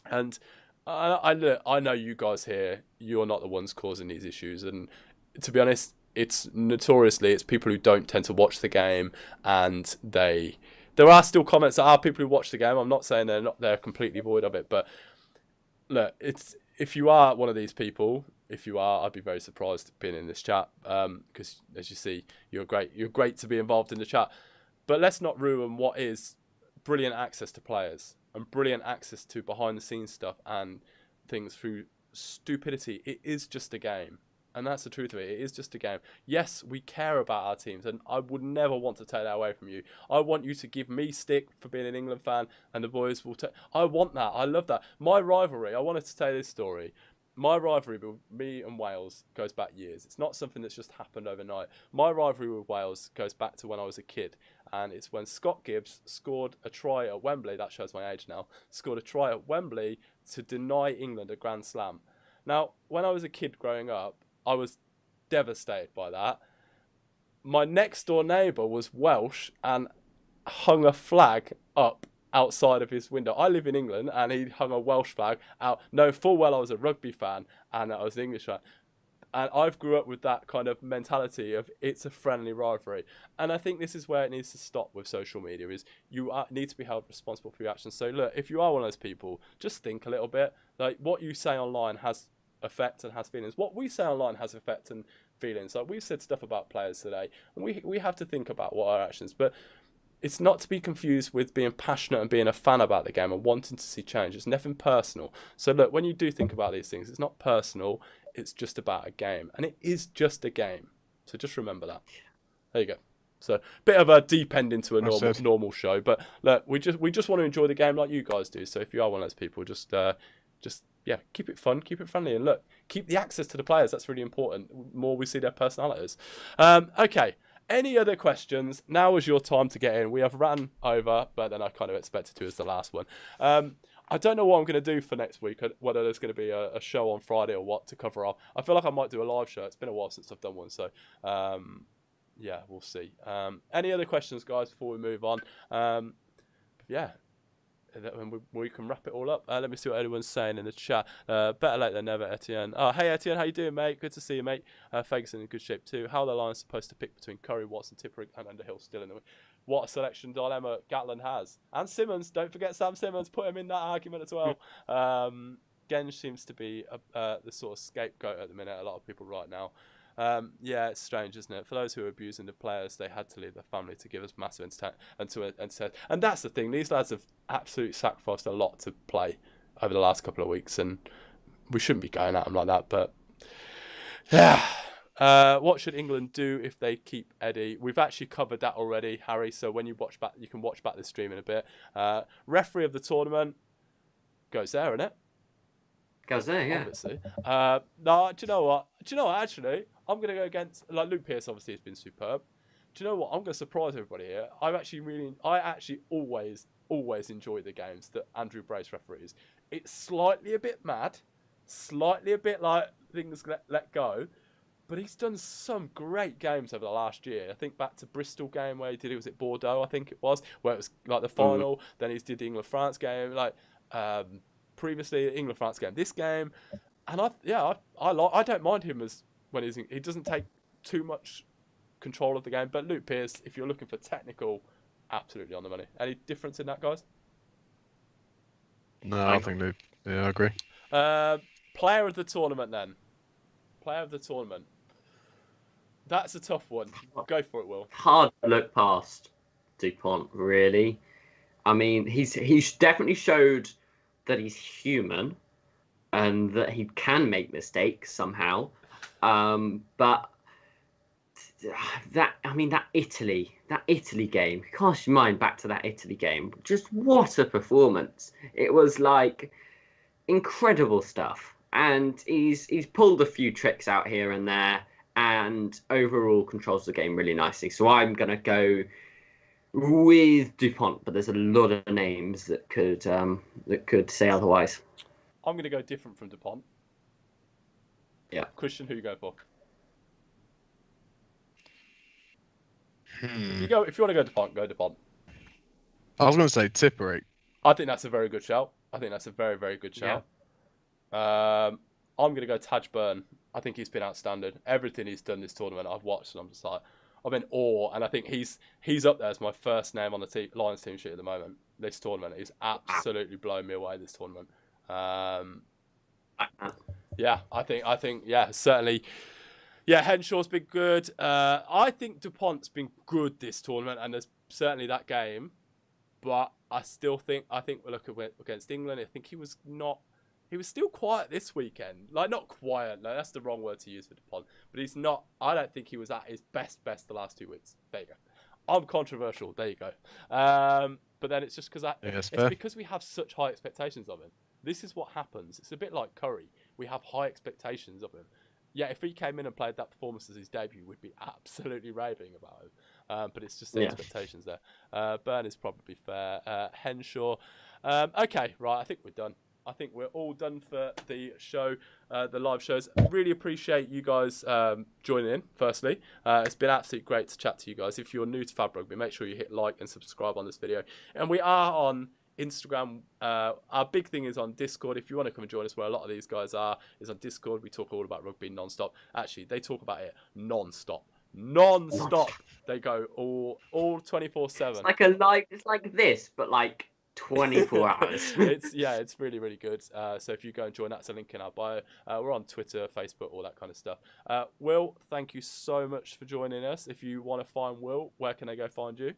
and I know you guys here, you're not the ones causing these issues, and to be honest, it's people who don't tend to watch the game, and there are still comments that are people who watch the game. I'm not saying they're completely void of it, but look, if you are one of these people, I'd be very surprised being in this chat, because as you see, you're great to be involved in the chat. But let's not ruin what is brilliant access to players and brilliant access to behind the scenes stuff and things through stupidity. It is just a game. And that's the truth of it. It is just a game. Yes, we care about our teams, and I would never want to take that away from you. I want you to give me stick for being an England fan, and the boys will take... I want that. I love that. My rivalry, I wanted to tell this story. My rivalry with me and Wales goes back years. It's not something that's just happened overnight. My rivalry with Wales goes back to when I was a kid, and it's when Scott Gibbs scored a try at Wembley. That shows my age now. Scored a try at Wembley to deny England a Grand Slam. Now, when I was a kid growing up, I was devastated by that. My next door neighbour was Welsh and hung a flag up outside of his window. I live in England, and he hung a Welsh flag out, knowing full well I was a rugby fan and I was an English fan. And I've grew up with that kind of mentality of it's a friendly rivalry. And I think this is where it needs to stop with social media, is you need to be held responsible for your actions. So look, if you are one of those people, just think a little bit. Like, what you say online has effect and has feelings. What we say online has effect and feelings. Like, we've said stuff about players today, and we have to think about what our actions, but it's not to be confused with being passionate and being a fan about the game and wanting to see change. It's nothing personal. So look, when you do think about these things, it's not personal, it's just about a game, and it is just a game. So just remember that. There you go. So bit of a deep end into a normal show, but look, we just want to enjoy the game like you guys do. So if you are one of those people, just yeah, keep it fun, keep it friendly, and look, keep the access to the players. That's really important. The more we see their personalities. Okay, any other questions? Now is your time to get in. We have ran over, but then I kind of expected to as the last one. I don't know what I'm going to do for next week, whether there's going to be a show on Friday or what to cover off. I feel like I might do a live show. It's been a while since I've done one, so yeah, we'll see. Any other questions, guys, before we move on? Yeah. We can wrap it all up. Let me see what anyone's saying in the chat. Better late than never, Etienne. Oh, hey, Etienne, how you doing, mate? Good to see you, mate. Ferguson in good shape too. How are the Lions supposed to pick between Curry, Watson, Tipper, and Underhill still in the... What a selection dilemma Gatland has. And Simmons. Don't forget Sam Simmons. Put him in that argument as well. Genge seems to be the sort of scapegoat at the minute. A lot of people right now. Yeah, it's strange, isn't it? For those who are abusing the players, they had to leave their family to give us massive entertainment. And that's the thing. These lads have absolutely sacrificed a lot to play over the last couple of weeks, and we shouldn't be going at them like that. But yeah, what should England do if they keep Eddie? We've actually covered that already, Harry. So when you watch back, you can watch back the stream in a bit. Referee of the tournament goes there, innit? Goes there, yeah. Obviously. No, do you know what? Actually, I'm going to go against... Like, Luke Pearce obviously has been superb. Do you know what? I'm going to surprise everybody here. I actually always enjoy the games that Andrew Brace referees. It's slightly a bit mad. Slightly a bit like things let go. But he's done some great games over the last year. I think back to Bristol game where he did it. Was it Bordeaux, I think it was? Where it was like the final. Then he did the England-France game. Like... previously England-France game, this game, and I don't mind him as when he doesn't take too much control of the game. But Luke Pearce, if you're looking for technical, absolutely on the money. Any difference in that, guys? No, I think Luke. Yeah, I agree. Player of the tournament then. Player of the tournament. That's a tough one. Go for it, Will. Hard to look past Dupont, really. I mean, he's definitely showed that he's human and that he can make mistakes somehow. But that Italy game, cast your mind back to that Italy game. Just what a performance. It was like incredible stuff. And he's pulled a few tricks out here and there. and overall controls the game really nicely. So I'm going to go with Dupont, but there's a lot of names that could say otherwise. I'm going to go different from Dupont. Yeah. Christian, who you go for? Hmm. If you want to go Dupont, go Dupont. I was going to say Tipuric. I think that's a very good shout. I think that's a very, very good shout. I'm going to go Taj Burn. I think he's been outstanding. Everything he's done this tournament, I've watched, and I'm just like, I'm in awe. And I think he's up there as my first name on the Lions team sheet at the moment. This tournament, he's absolutely blowing me away. This tournament. Yeah, I think, yeah, certainly. Yeah, Henshaw's been good. I think Dupont's been good this tournament, and there's certainly that game. But I think we'll look at against England. I think he was still quiet this weekend. Like, not quiet, no, that's the wrong word to use for Dupont. But he's not, I don't think he was at his best the last 2 weeks. There you go. I'm controversial. There you go. But then it's just it's because we have such high expectations of him. This is what happens. It's a bit like Curry. We have high expectations of him. Yeah, if he came in and played that performance as his debut, we'd be absolutely raving about him. But it's just the expectations there. Burn is probably fair. Henshaw. Okay, right. I think we're done. I think we're all done for the show, the live shows. Really appreciate you guys joining in, firstly. It's been absolutely great to chat to you guys. If you're new to Fab Rugby, make sure you hit like and subscribe on this video. And we are on Instagram. Our big thing is on Discord. If you want to come and join us, where a lot of these guys is on Discord. We talk all about rugby non-stop. Actually, they talk about it non-stop. They go all 24/7. It's like a live. It's like this, but like 24 hours. It's really, really good. So if you go and join, that's a link in our bio. We're on Twitter, Facebook, all that kind of stuff. Will, thank you so much for joining us. If you want to find Will, where can they go find you?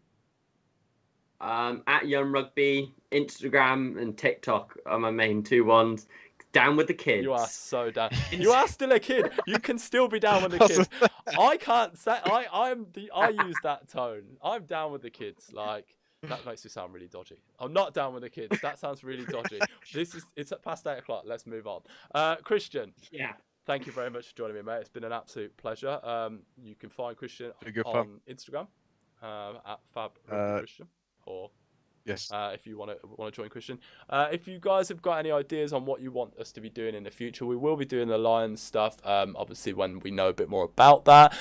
At Young Rugby, Instagram and TikTok are my main 2 ones. Down with the kids. You are so down. You are still a kid. You can still be down with the kids. I can't say I use that tone. I'm down with the kids. Like, that makes me sound really dodgy. I'm not down with the kids. That sounds really dodgy. It's past 8 o'clock. Let's move on. Christian. Yeah. Thank you very much for joining me, mate. It's been an absolute pleasure. You can find Christian on Instagram at Fab Christian, or yes, if you want to join Christian. If you guys have got any ideas on what you want us to be doing in the future, we will be doing the Lions stuff. Obviously, when we know a bit more about that,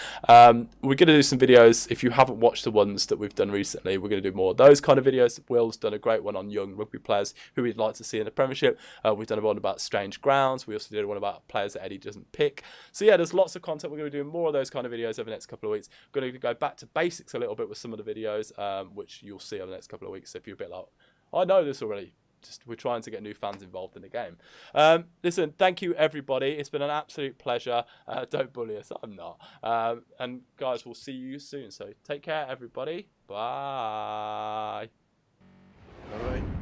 we're going to do some videos. If you haven't watched the ones that we've done recently, we're going to do more of those kind of videos. Will's done a great one on young rugby players who we'd like to see in the Premiership. We've done one about strange grounds. We also did one about players that Eddie doesn't pick. So yeah, there's lots of content. We're going to be doing more of those kind of videos over the next couple of weeks. We're going to go back to basics a little bit with some of the videos, which you'll see over the next couple of weeks. So if you're a bit like, I know this already, just we're trying to get new fans involved in the game. Listen, thank you everybody. It's been an absolute pleasure. Don't bully us, I'm not. And guys, we'll see you soon. So take care everybody. Bye. Bye.